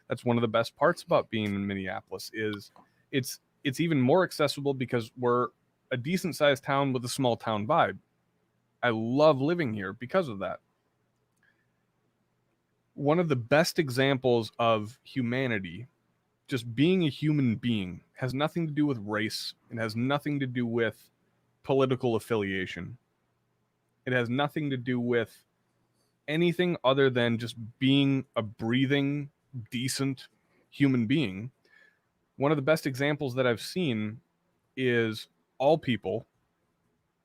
[SPEAKER 2] That's one of the best parts about being in Minneapolis is it's even more accessible because we're a decent sized town with a small town vibe. I love living here because of that. One of the best examples of humanity, just being a human being, has nothing to do with race. It has nothing to do with political affiliation. It has nothing to do with anything other than just being a breathing, decent human being. One of the best examples that I've seen is all people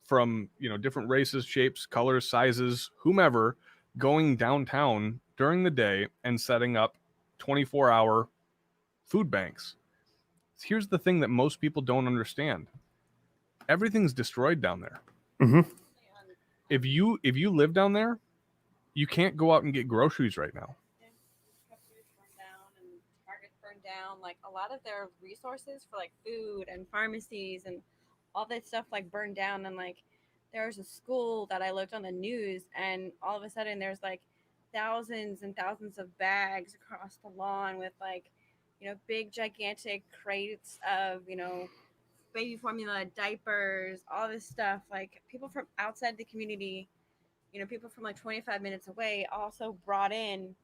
[SPEAKER 2] from, different races, shapes, colors, sizes, whomever, going downtown during the day and setting up 24-hour food banks. here's the thing that most people don't understand. Everything's destroyed down there.
[SPEAKER 1] Mhm.
[SPEAKER 2] If you live down there, you can't go out and get groceries right now.
[SPEAKER 3] Burned down and Target burned down. Like a lot of their resources for like food and pharmacies and all that stuff like burned down. And like there was a school that I looked on the news, and all of a sudden there's like thousands and thousands of bags across the lawn with like, you know, big gigantic crates of, you know, baby formula, diapers, all this stuff. Like people from outside the community, you know, people from like 25 minutes away also brought in,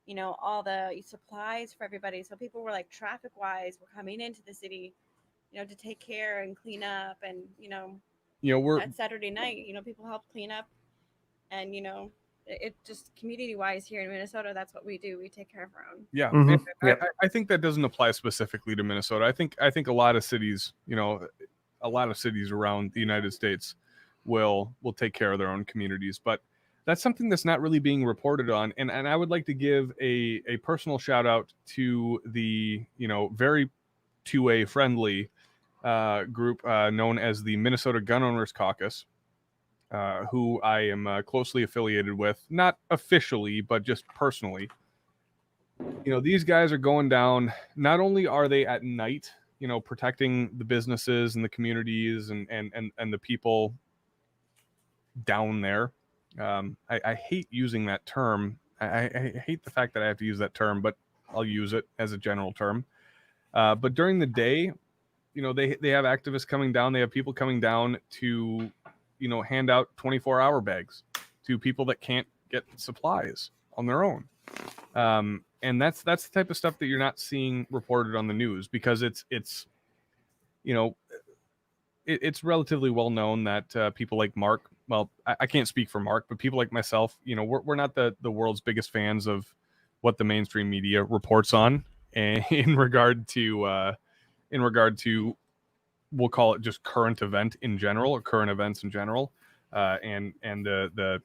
[SPEAKER 3] you know, all the supplies for everybody. So people were like traffic wise were coming into the city, you know, to take care and clean up. And,
[SPEAKER 2] You know, we're
[SPEAKER 3] that Saturday night, you know, people helped clean up. And, you know, it just community wise here in Minnesota, that's what we do. We take care of our own.
[SPEAKER 2] yeah.
[SPEAKER 1] Mhm.
[SPEAKER 2] And
[SPEAKER 1] Yep.
[SPEAKER 2] I think that doesn't apply specifically to Minnesota. I think a lot of cities, you know, a lot of cities around the United States will take care of their own communities, but that's something that's not really being reported on. And I would like to give a personal shout out to the, you know, very 2A friendly group known as the Minnesota Gun Owners Caucus, who I am closely affiliated with, not officially, but just personally. You know, these guys are going down. Not only are they at night, you know, protecting the businesses and the communities and the people down there. I hate using that term. I hate the fact that I have to use that term, but I'll use it as a general term. But during the day, you know, they have activists coming down. They have people coming down to, you know, hand out 24-hour bags to people that can't get supplies on their own. And that's the type of stuff that you're not seeing reported on the news, because it's you know, it's relatively well known that people like Mark, well, I can't speak for Mark, but people like myself, you know, we're not the world's biggest fans of what the mainstream media reports on, and in regard to we'll call it just current event in general, or current events in general, and the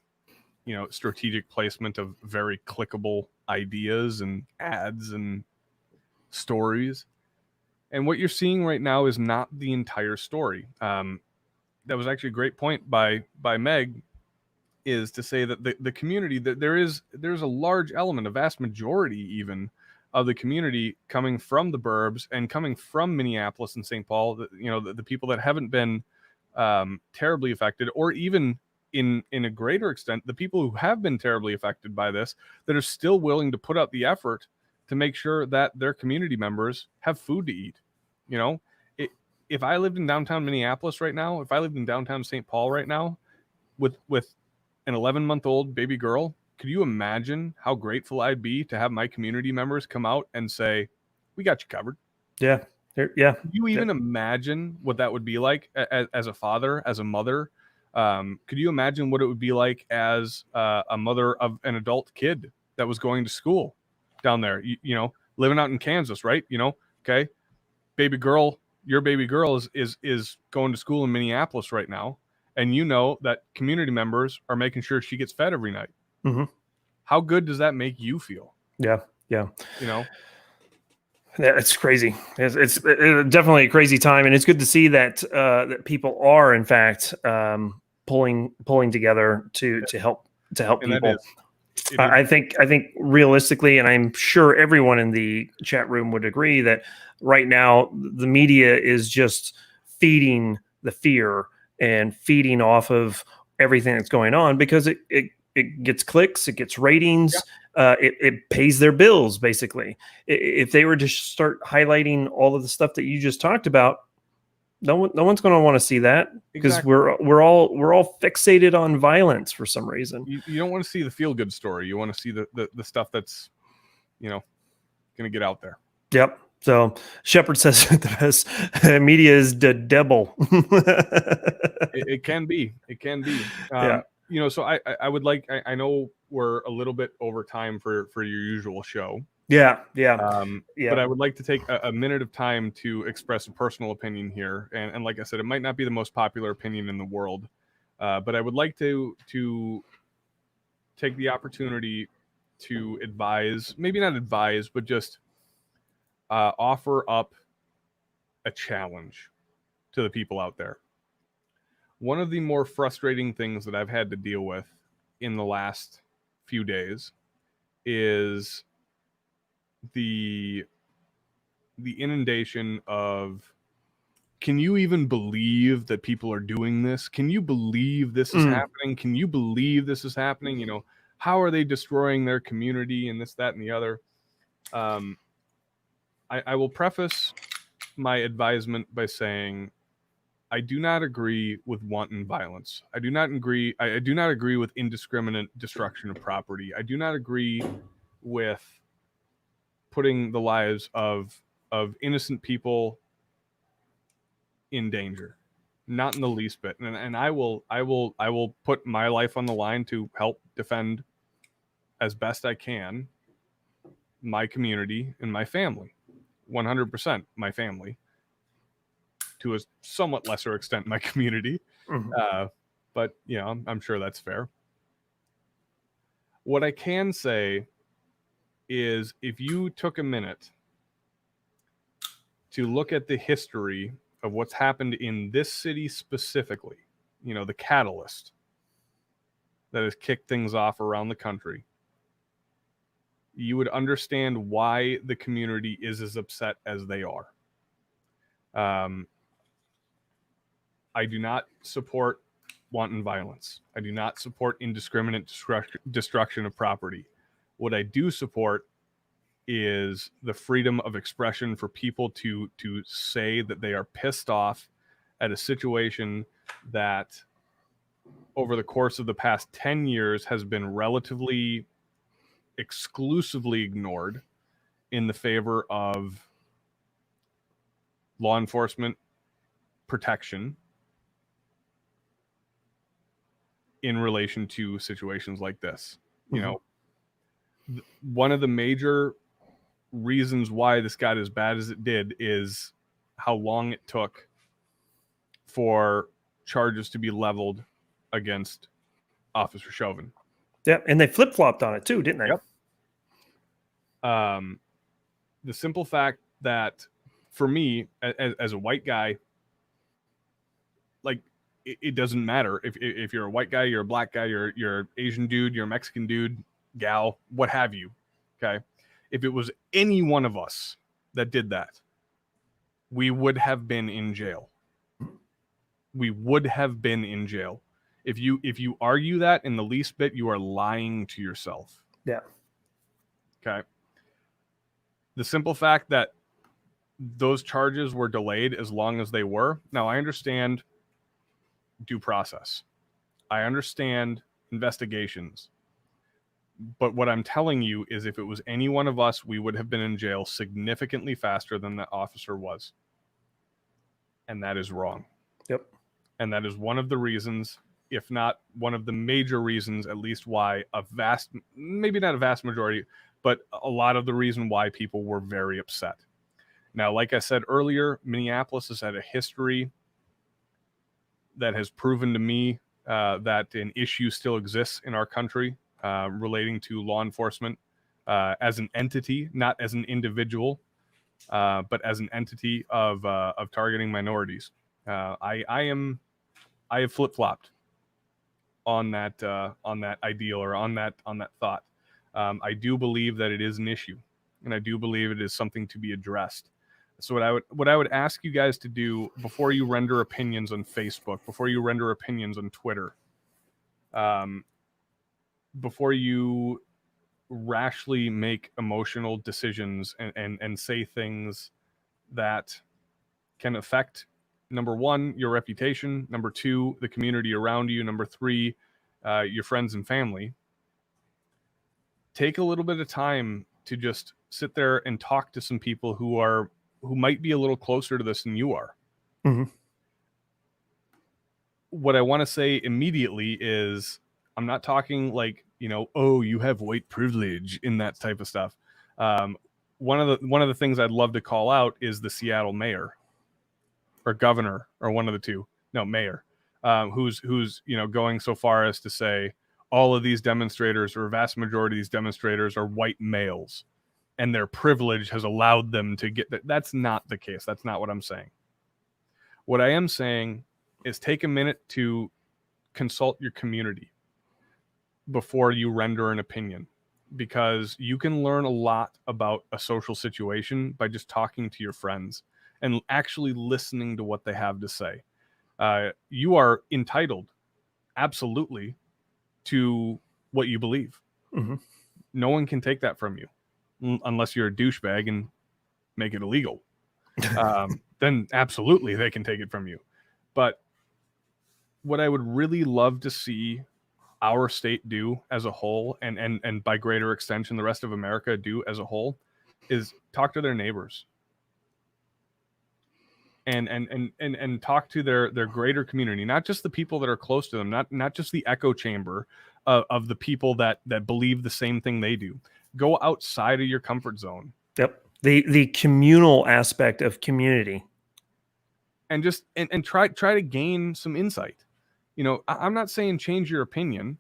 [SPEAKER 2] you know, strategic placement of very clickable ideas and ads and stories. And what you're seeing right now is not the entire story. That was actually a great point by Meg, is to say that the community, that there's a large element, a vast majority even, of the community coming from the burbs and coming from Minneapolis and St. Paul, you know, the people that haven't been terribly affected, or even in a greater extent, the people who have been terribly affected by this, that are still willing to put out the effort to make sure that their community members have food to eat. You know, if I lived in downtown Minneapolis right now, if I lived in downtown St. Paul right now with an 11-month-old baby girl, could you imagine how grateful I'd be to have my community members come out and say, "We got you covered"?
[SPEAKER 1] Yeah. Yeah.
[SPEAKER 2] Could you even imagine what that would be like as a father, as a mother? Could you imagine what it would be like as a mother of an adult kid that was going to school down there? You know, living out in Kansas, right? You know, okay, baby girl, your baby girl is going to school in Minneapolis right now, and you know that community members are making sure she gets fed every night.
[SPEAKER 1] Mm-hmm.
[SPEAKER 2] How good does that make you feel?
[SPEAKER 1] Yeah. Yeah.
[SPEAKER 2] You know,
[SPEAKER 1] it's crazy. It's definitely a crazy time, and it's good to see that that people are, in fact, pulling together to help
[SPEAKER 2] and
[SPEAKER 1] people.
[SPEAKER 2] It is.
[SPEAKER 1] I think realistically, and I'm sure everyone in the chat room would agree, that right now the media is just feeding the fear and feeding off of everything that's going on, because it gets clicks, it gets ratings, it pays their bills. Basically, if they were to start highlighting all of the stuff that you just talked about, no one's going to want to see that, because
[SPEAKER 2] Exactly.
[SPEAKER 1] we're all fixated on violence for some reason.
[SPEAKER 2] You don't want to see the feel good story. You want to see the stuff that's, you know, going to get out there.
[SPEAKER 1] Yep. So Shepard says the best media is the devil.
[SPEAKER 2] It can be. It can be.
[SPEAKER 1] Yeah.
[SPEAKER 2] You know, so I would like, I know we're a little bit over time for your usual show.
[SPEAKER 1] Yeah.
[SPEAKER 2] But I would like to take a minute of time to express a personal opinion here. And like I said, it might not be the most popular opinion in the world, but I would like to take the opportunity to advise, maybe not advise, but just offer up a challenge to the people out there. One of the more frustrating things that I've had to deal with in the last few days is the inundation of, can you even believe that people are doing this? Can you believe this is happening? Can you believe this is happening? You know, how are they destroying their community and this, that, and the other? I will preface my advisement by saying I do not agree with wanton violence. I do not agree with indiscriminate destruction of property. I do not agree with putting the lives of innocent people in danger. Not in the least bit. And I will put my life on the line to help defend as best I can my community and my family. 100% my family. To a somewhat lesser extent, my community. But, you know, I'm sure that's fair. What I can say is if you took a minute to look at the history of what's happened in this city specifically, you know, the catalyst that has kicked things off around the country, you would understand why the community is as upset as they are. I do not support wanton violence. I do not support indiscriminate destruction of property. What I do support is the freedom of expression for people to say that they are pissed off at a situation that over the course of the past 10 years has been relatively exclusively ignored in the favor of law enforcement protection in relation to situations like this. You know, one of the major reasons why this got as bad as it did is how long it took for charges to be leveled against Officer Chauvin.
[SPEAKER 1] Yeah, and they flip-flopped on it too, didn't they?
[SPEAKER 2] Yep. The simple fact that for me, as a white guy, like, it doesn't matter if you're a white guy, you're a black guy, you're Asian dude, you're a Mexican dude, gal, what have you. Okay. If it was any one of us that did that, we would have been in jail. We would have been in jail. If you argue that in the least bit, you are lying to yourself.
[SPEAKER 1] Yeah.
[SPEAKER 2] Okay. The simple fact that those charges were delayed as long as they were. Now, I understand due process. I understand investigations. But what I'm telling you is if it was any one of us, we would have been in jail significantly faster than that officer was. And that is wrong.
[SPEAKER 1] Yep.
[SPEAKER 2] And that is one of the reasons, if not one of the major reasons, at least why maybe not a vast majority, but a lot of the reason why people were very upset. Now, like I said earlier, Minneapolis has had a history that has proven to me that an issue still exists in our country relating to law enforcement as an entity, not as an individual, but as an entity of targeting minorities. I have flip-flopped on that ideal or on that thought. I do believe that it is an issue, and I do believe it is something to be addressed. So what I would ask you guys to do before you render opinions on Facebook, before you render opinions on Twitter, before you rashly make emotional decisions and say things that can affect, number one, your reputation, number two, the community around you, number three, your friends and family, take a little bit of time to just sit there and talk to some people who might be a little closer to this than you are.
[SPEAKER 1] Mm-hmm.
[SPEAKER 2] What I want to say immediately is I'm not talking like, you know, oh, you have white privilege in that type of stuff. One of the things I'd love to call out is the Seattle mayor or governor or one of the two. No, mayor, who's you know, going so far as to say all of these demonstrators or a vast majority of these demonstrators are white males. and their privilege has allowed them to get that. That's not the case. That's not what I'm saying. What I am saying is take a minute to consult your community before you render an opinion, because you can learn a lot about a social situation by just talking to your friends and actually listening to what they have to say. You are entitled, absolutely, to what you believe.
[SPEAKER 1] Mm-hmm.
[SPEAKER 2] No one can take that from you unless you're a douchebag and make it illegal. Then absolutely they can take it from you. But what I would really love to see our state do as a whole, and by greater extension the rest of America do as a whole, is talk to their neighbors and talk to their greater community, not just the people that are close to them, not just the echo chamber of the people that believe the same thing they do. Go outside of your comfort zone.
[SPEAKER 1] Yep. The communal aspect of community.
[SPEAKER 2] And just and try to gain some insight. You know, I'm not saying change your opinion.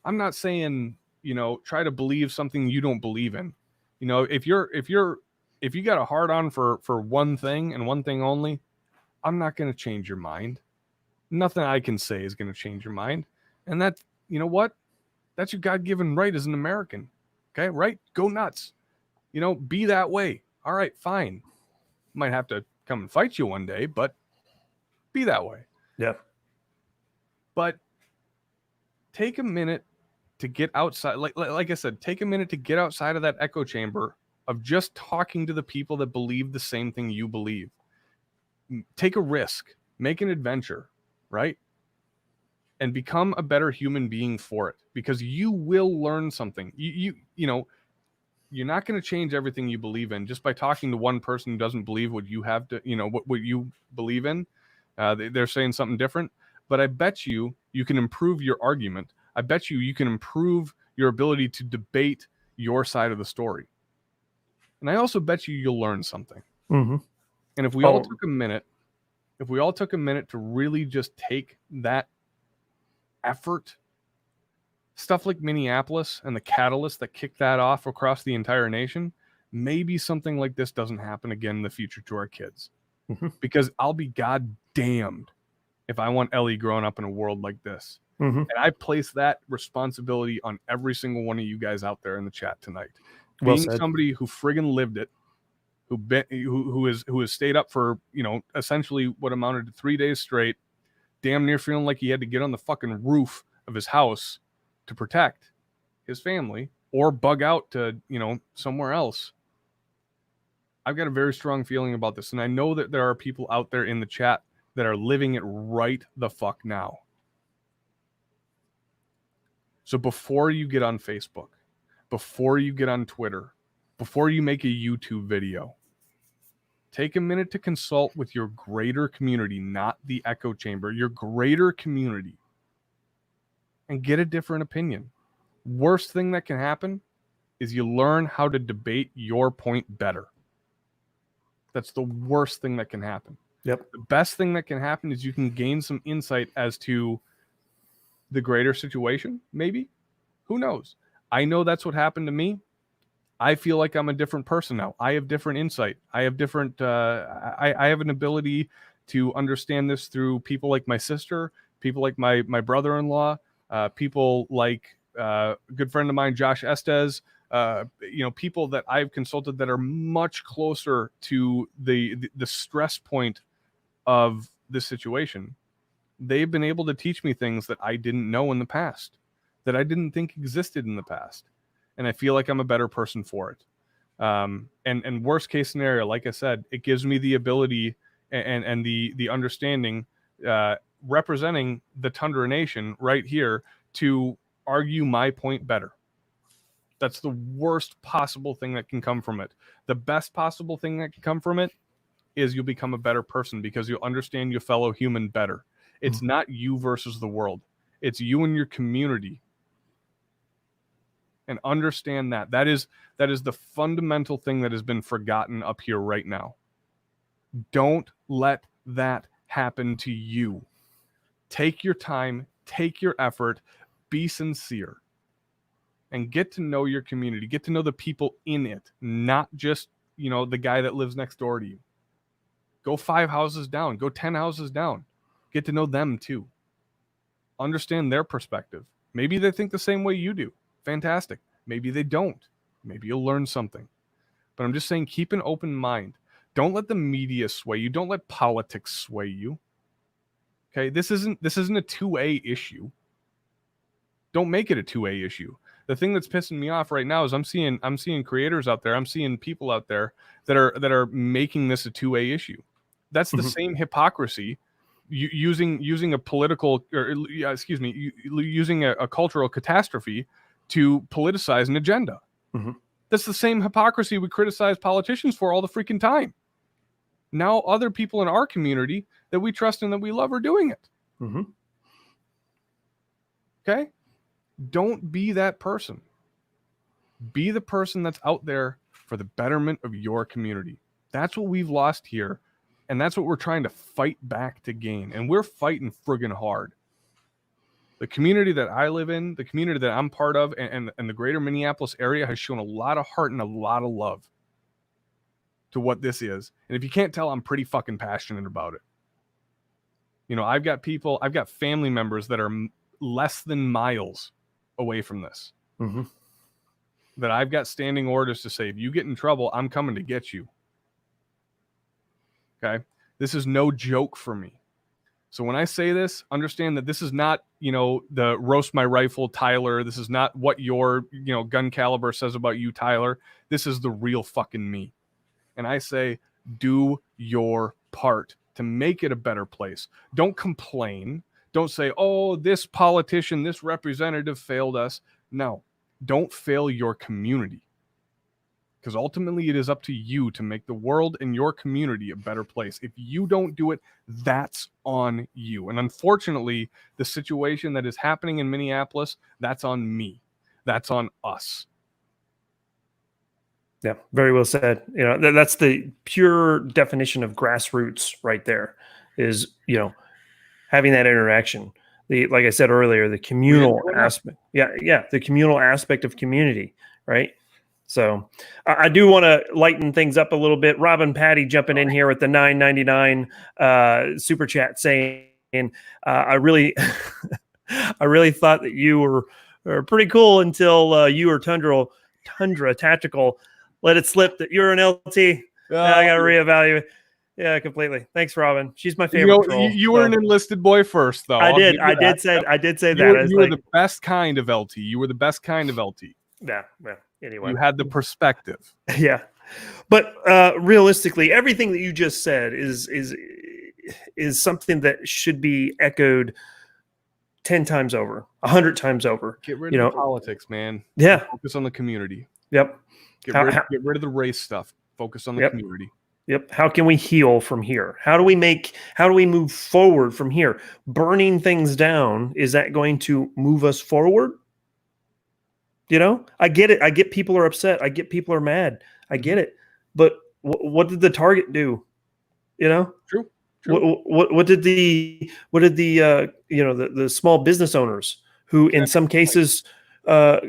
[SPEAKER 2] I'm not saying, you know, try to believe something you don't believe in. You know, if you got a hard on for one thing and one thing only, I'm not going to change your mind. Nothing I can say is going to change your mind. And that, you know what? That's your God-given right as an American. Okay, right? Go nuts. You know, be that way. All right, fine. Might have to come and fight you one day, but be that way.
[SPEAKER 1] Yeah.
[SPEAKER 2] But take a minute to get outside. Like I said, take a minute to get outside of that echo chamber of just talking to the people that believe the same thing you believe. Take a risk, make an adventure, right? And become a better human being for it, because you will learn something. You know, you're not going to change everything you believe in just by talking to one person who doesn't believe what you have to, you know, what you believe in. They're saying something different, but I bet you can improve your argument. I bet you can improve your ability to debate your side of the story. And I also bet you'll learn something.
[SPEAKER 1] Mm-hmm.
[SPEAKER 2] And if we all took a minute to really just take that effort, stuff like Minneapolis and the catalyst that kicked that off across the entire nation, maybe something like this doesn't happen again in the future to our kids.
[SPEAKER 1] Mm-hmm.
[SPEAKER 2] Because I'll be goddamned if I want Ellie growing up in a world like this.
[SPEAKER 1] Mm-hmm.
[SPEAKER 2] And I place that responsibility on every single one of you guys out there in the chat tonight.
[SPEAKER 1] Well
[SPEAKER 2] Being
[SPEAKER 1] said.
[SPEAKER 2] somebody who friggin' lived it, who has stayed up for, you know, essentially what amounted to 3 days straight, damn near feeling like he had to get on the fucking roof of his house to protect his family or bug out to, you know, somewhere else. I've got a very strong feeling about this, and I know that there are people out there in the chat that are living it right the fuck now. So before you get on Facebook, before you get on Twitter, before you make a YouTube video, take a minute to consult with your greater community, not the echo chamber, your greater community, and get a different opinion. Worst thing that can happen is you learn how to debate your point better. That's the worst thing that can happen.
[SPEAKER 1] Yep.
[SPEAKER 2] The best thing that can happen is you can gain some insight as to the greater situation, maybe. Who knows? I know that's what happened to me. I feel like I'm a different person now. I have different insight. I have different, I have an ability to understand this through people like my sister, people like my brother-in-law, people like a good friend of mine, Josh Estes, you know, people that I've consulted that are much closer to the stress point of this situation. They've been able to teach me things that I didn't know in the past, that I didn't think existed in the past. And I feel like I'm a better person for it. And worst case scenario, like I said, it gives me the ability and the understanding, representing the Tundra Nation right here, to argue my point better. That's the worst possible thing that can come from it. The best possible thing that can come from it is you'll become a better person because you'll understand your fellow human better. It's not you versus the world. It's you and your community. And understand that. That is the fundamental thing that has been forgotten up here right now. Don't let that happen to you. Take your time, take your effort, be sincere. and get to know your community, get to know the people in it, not just, the guy that lives next door to you. Go 5 houses down, go 10 houses down, get to know them too. Understand their perspective. Maybe they think the same way you do. Fantastic. Maybe they don't. Maybe you'll learn something. But I'm just saying, keep an open mind. Don't let the media sway you. Don't let politics sway you. Okay, this isn't a 2A issue. Don't make it a 2A issue. The thing that's pissing me off right now is I'm seeing creators out there, I'm seeing people out there that are making this a 2A issue. That's the same hypocrisy using a political, or using a cultural catastrophe to politicize an agenda. That's the same hypocrisy we criticize politicians for all the freaking time. Now other people in our community that we trust and that we love are doing it. Okay? Don't be that person. Be the person that's out there for the betterment of your community. That's what we've lost here, and that's what we're trying to fight back to gain. And we're fighting friggin' hard. The community that I live in, the community that I'm part of, and the greater Minneapolis area has shown a lot of heart and a lot of love to what this is. And if you can't tell, I'm pretty fucking passionate about it. I've got family members that are less than miles away from this. That I've got standing orders to say, if you get in trouble, I'm coming to get you. Okay? This is no joke for me. So when I say this, understand that this is not, the roast my rifle Tyler. This is not what your, gun caliber says about you, Tyler. This is the real fucking me. And I say, do your part to make it a better place. Don't complain. Don't say, oh, this politician, this representative failed us. No, don't fail your community. Because ultimately it is up to you to make the world and your community a better place. If you don't do it, that's on you. And unfortunately, the situation that is happening in Minneapolis, that's on me. That's on us.
[SPEAKER 1] Yeah, very well said. That's the pure definition of grassroots right there, is, having that interaction. Like I said earlier, the communal aspect. Yeah, the communal aspect of community, right? So I do want to lighten things up a little bit. Robin Patty jumping in here with the $9.99 super chat saying, I really thought that you were pretty cool until you were Tundra Tactical let it slip that you're an LT. I got to reevaluate. Yeah, completely. Thanks, Robin. She's my favorite troll.
[SPEAKER 2] You were an enlisted boy first, though.
[SPEAKER 1] I did say that.
[SPEAKER 2] You were the best kind of LT. You were the best kind of LT.
[SPEAKER 1] Yeah. Anyway,
[SPEAKER 2] you had the perspective.
[SPEAKER 1] Yeah, but realistically, everything that you just said is something that should be echoed 10 times over, 100 times over.
[SPEAKER 2] Get rid of the politics, man.
[SPEAKER 1] Yeah.
[SPEAKER 2] Focus on the community.
[SPEAKER 1] Yep.
[SPEAKER 2] Get rid of the race stuff. Focus on the community.
[SPEAKER 1] Yep. How can we heal from here? How do we move forward from here? Burning things down, is that going to move us forward? I get it. I get people are upset. I get people are mad. I get it. But what did the target do?
[SPEAKER 2] True.
[SPEAKER 1] What did the the small business owners who in some cases are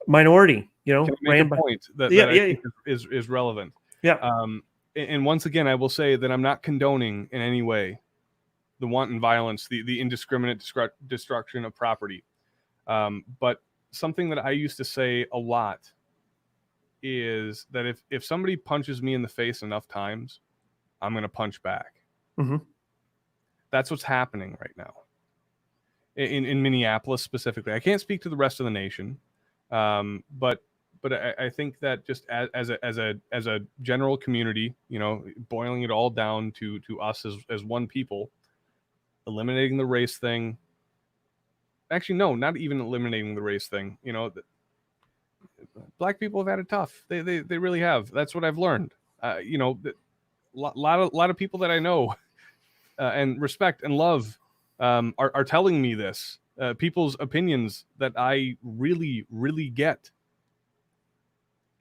[SPEAKER 1] minority,
[SPEAKER 2] Can I make a point that I think is relevant?
[SPEAKER 1] Yeah.
[SPEAKER 2] And once again, I will say that I'm not condoning in any way the wanton violence, the indiscriminate destruction of property. But something that I used to say a lot is that if somebody punches me in the face enough times, I'm going to punch back. That's what's happening right now in Minneapolis specifically. I can't speak to the rest of the nation, but I think that just as a general community, boiling it all down to us as one people, eliminating the race thing. Actually, no, not even eliminating the race thing. Black people have had it tough. They really have. That's what I've learned. A lot of people that I know and respect and love are telling me this. People's opinions that I really, really get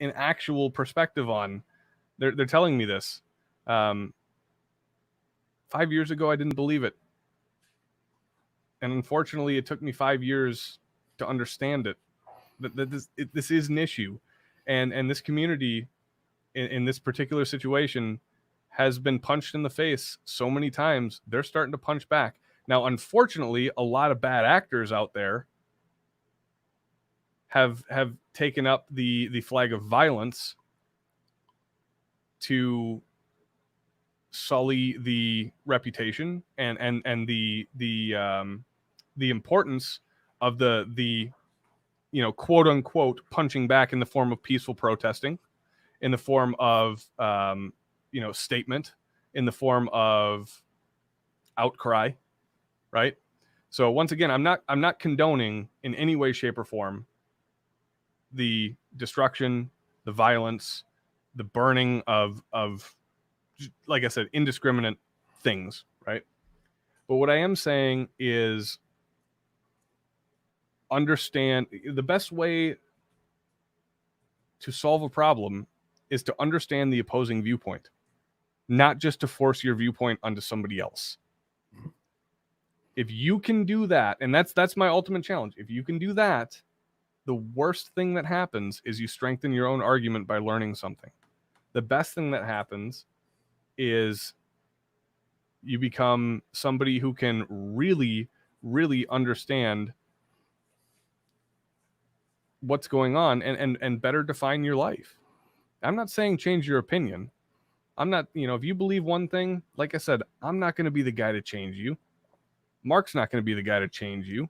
[SPEAKER 2] an actual perspective on. They're telling me this. 5 years ago, I didn't believe it. And unfortunately, it took me 5 years to understand it. That this is an issue, and this community in this particular situation has been punched in the face so many times. They're starting to punch back. Now, unfortunately, a lot of bad actors out there have taken up the flag of violence to sully the reputation and the importance of the quote unquote punching back in the form of peaceful protesting, in the form of statement, in the form of outcry, right? So once again, I'm not condoning in any way, shape, or form the destruction, the violence, the burning of like I said, indiscriminate things, right? But what I am saying is understand the best way to solve a problem is to understand the opposing viewpoint, not just to force your viewpoint onto somebody else. If you can do that, and that's my ultimate challenge, if you can do that, the worst thing that happens is you strengthen your own argument by learning something. The best thing that happens is you become somebody who can really, really understand what's going on and better define your life. I'm not saying change your opinion. I'm not, if you believe one thing, like I said, I'm not going to be the guy to change you. Mark's not going to be the guy to change you.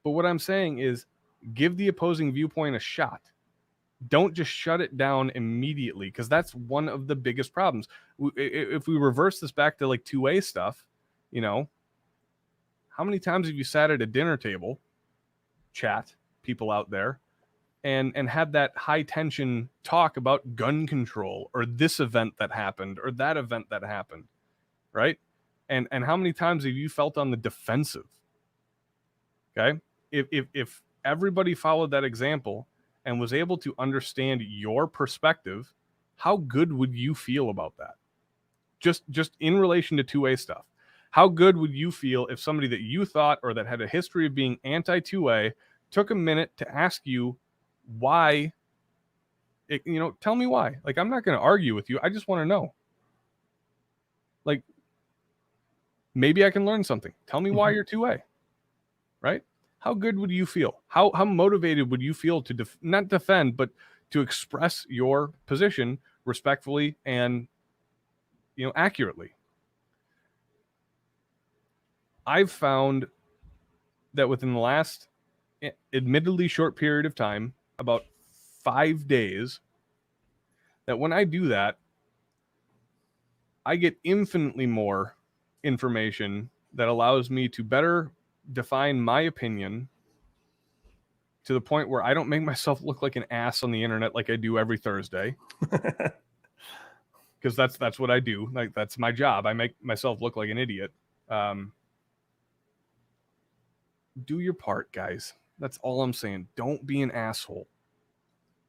[SPEAKER 2] But what I'm saying is give the opposing viewpoint a shot. Don't just shut it down immediately, because that's one of the biggest problems. If we reverse this back to like 2A stuff, how many times have you sat at a dinner table, chat, people out there, and had that high tension talk about gun control or this event that happened or that event that happened, right? And how many times have you felt on the defensive? Okay, if everybody followed that example and was able to understand your perspective, how good would you feel about that? Just in relation to 2A stuff, how good would you feel if somebody that you thought or that had a history of being anti-2A took a minute to ask you why? Tell me why. Like, I'm not going to argue with you. I just want to know. Like, maybe I can learn something. Tell me why you're 2A, right? How good would you feel? How motivated would you feel to not defend, but to express your position respectfully and accurately? I've found that within the last admittedly short period of time, about 5 days, that when I do that, I get infinitely more information that allows me to better define my opinion to the point where I don't make myself look like an ass on the internet like I do every Thursday. Because that's what I do. Like, that's my job. I make myself look like an idiot. Do your part, guys. That's all I'm saying. Don't be an asshole.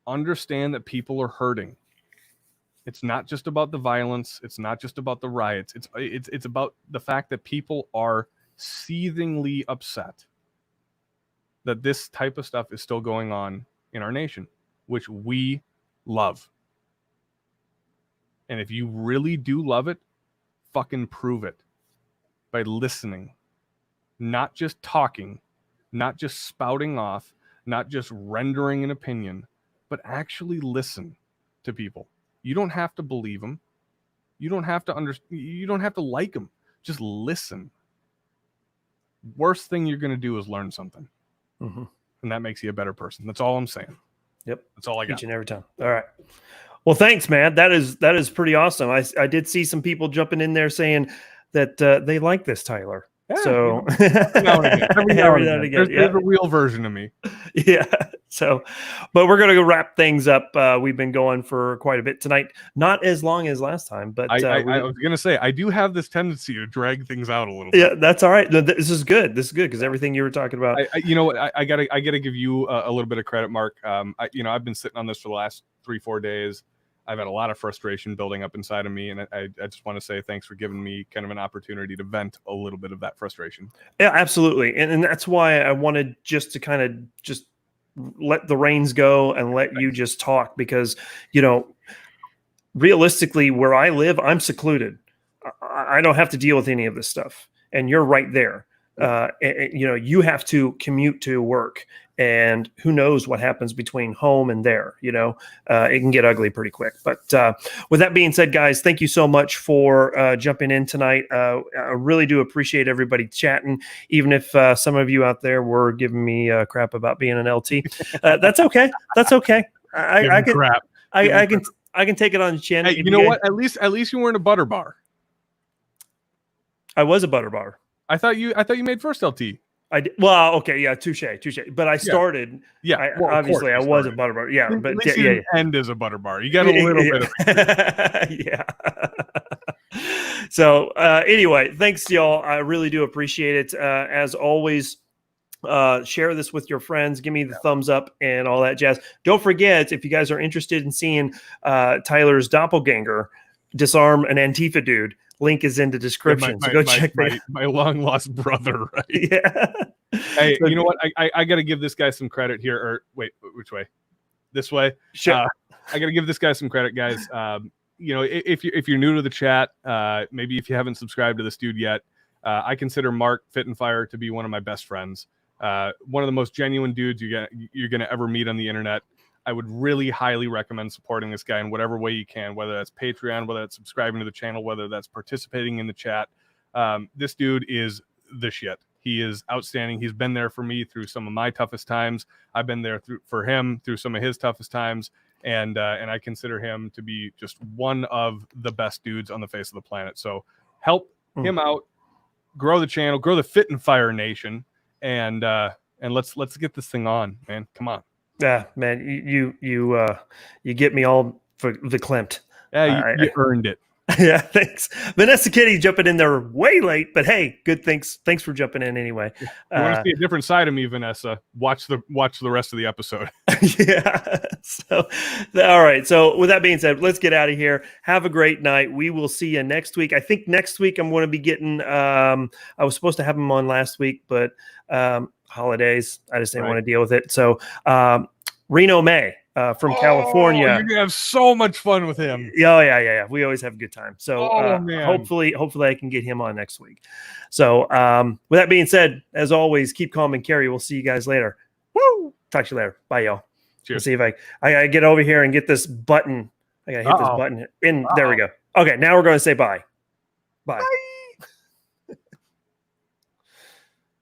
[SPEAKER 2] Understand that people are hurting. It's not just about the violence. It's not just about the riots. It's about the fact that people are seethingly upset that this type of stuff is still going on in our nation, which we love. And if you really do love it, fucking prove it by listening, not just talking, not just spouting off, not just rendering an opinion, but actually listen to people. You don't have to believe them. You don't have to you don't have to like them. Just listen. Worst thing you're going to do is learn something. Mm-hmm. And that makes you a better person. That's all I'm saying.
[SPEAKER 1] Yep.
[SPEAKER 2] That's all I got.
[SPEAKER 1] Each and every time. All right. Well, thanks, man. That is pretty awesome. I did see some people jumping in there saying that they like this, Tyler. Yeah, so
[SPEAKER 2] every now and again. There's a real version of me.
[SPEAKER 1] Yeah. So, but we're going to go wrap things up. We've been going for quite a bit tonight. Not as long as last time, but
[SPEAKER 2] I was going to say, I do have this tendency to drag things out a little bit.
[SPEAKER 1] Yeah, that's all right. This is good. This is good because everything you were talking about.
[SPEAKER 2] I gotta give you a little bit of credit, Mark. I've been sitting on this for the last 3-4 days. I've had a lot of frustration building up inside of me, and I just want to say thanks for giving me kind of an opportunity to vent a little bit of that frustration.
[SPEAKER 1] Yeah, absolutely. And that's why I wanted just to kind of just let the reins go and let you just talk, because, you know, realistically, where I live, I'm secluded. I don't have to deal with any of this stuff. And you're right there. You know, you have to commute to work, and who knows what happens between home and there. You know, it can get ugly pretty quick. But with that being said, guys, thank you so much for jumping in tonight. I really do appreciate everybody chatting, even if some of you out there were giving me crap about being an LT. That's okay. That's okay. I can take it on the chin.
[SPEAKER 2] Hey, you know what? At least you weren't a butter bar.
[SPEAKER 1] I was a butter bar.
[SPEAKER 2] I thought you made first LT.
[SPEAKER 1] I did. Well, okay, yeah, touche. But I started.
[SPEAKER 2] Yeah,
[SPEAKER 1] obviously, I was a butter bar. Yeah, but
[SPEAKER 2] at least you didn't end as a butter bar. You got a little bit of
[SPEAKER 1] yeah. So anyway, thanks, y'all. I really do appreciate it. As always, share this with your friends. Give me the thumbs up and all that jazz. Don't forget, if you guys are interested in seeing Tyler's doppelganger disarm an Antifa dude, link is in the description. So go check that.
[SPEAKER 2] My long lost brother, right?
[SPEAKER 1] Yeah.
[SPEAKER 2] Hey, you know what? I got to give this guy some credit here. Or wait, which way? This way.
[SPEAKER 1] Sure.
[SPEAKER 2] I got to give this guy some credit, guys. You know, if you're new to the chat, maybe if you haven't subscribed to this dude yet, I consider Mark Fit and Fire to be one of my best friends. One of the most genuine dudes you're gonna ever meet on the internet. I would really highly recommend supporting this guy in whatever way you can, whether that's Patreon, whether that's subscribing to the channel, whether that's participating in the chat. This dude is the shit. He is outstanding. He's been there for me through some of my toughest times. I've been there for him through some of his toughest times. And I consider him to be just one of the best dudes on the face of the planet. So help him out, grow the channel, grow the Fit and Fire Nation, and let's get this thing on, man. Come on.
[SPEAKER 1] Yeah, man, you get me all for the klimt.
[SPEAKER 2] Yeah, you earned it.
[SPEAKER 1] Yeah, thanks. Vanessa Kitty jumping in there way late, but hey, good. Thanks for jumping in anyway.
[SPEAKER 2] You want to see a different side of me, Vanessa? Watch the rest of the episode.
[SPEAKER 1] Yeah. So, all right. So, with that being said, let's get out of here. Have a great night. We will see you next week. I think next week I'm going to be getting. I was supposed to have him on last week, but holidays. I just didn't want to deal with it. So, Reno May. From California.
[SPEAKER 2] You're gonna have so much fun with him.
[SPEAKER 1] Oh yeah. We always have a good time. So hopefully I can get him on next week. So with that being said, as always, keep calm and carry. We'll see you guys later. Woo! Talk to you later. Bye, y'all.
[SPEAKER 2] Cheers.
[SPEAKER 1] Let's see if I gotta get over here and get this button. I gotta hit this button in. There we go. Okay, now we're gonna say bye. Bye.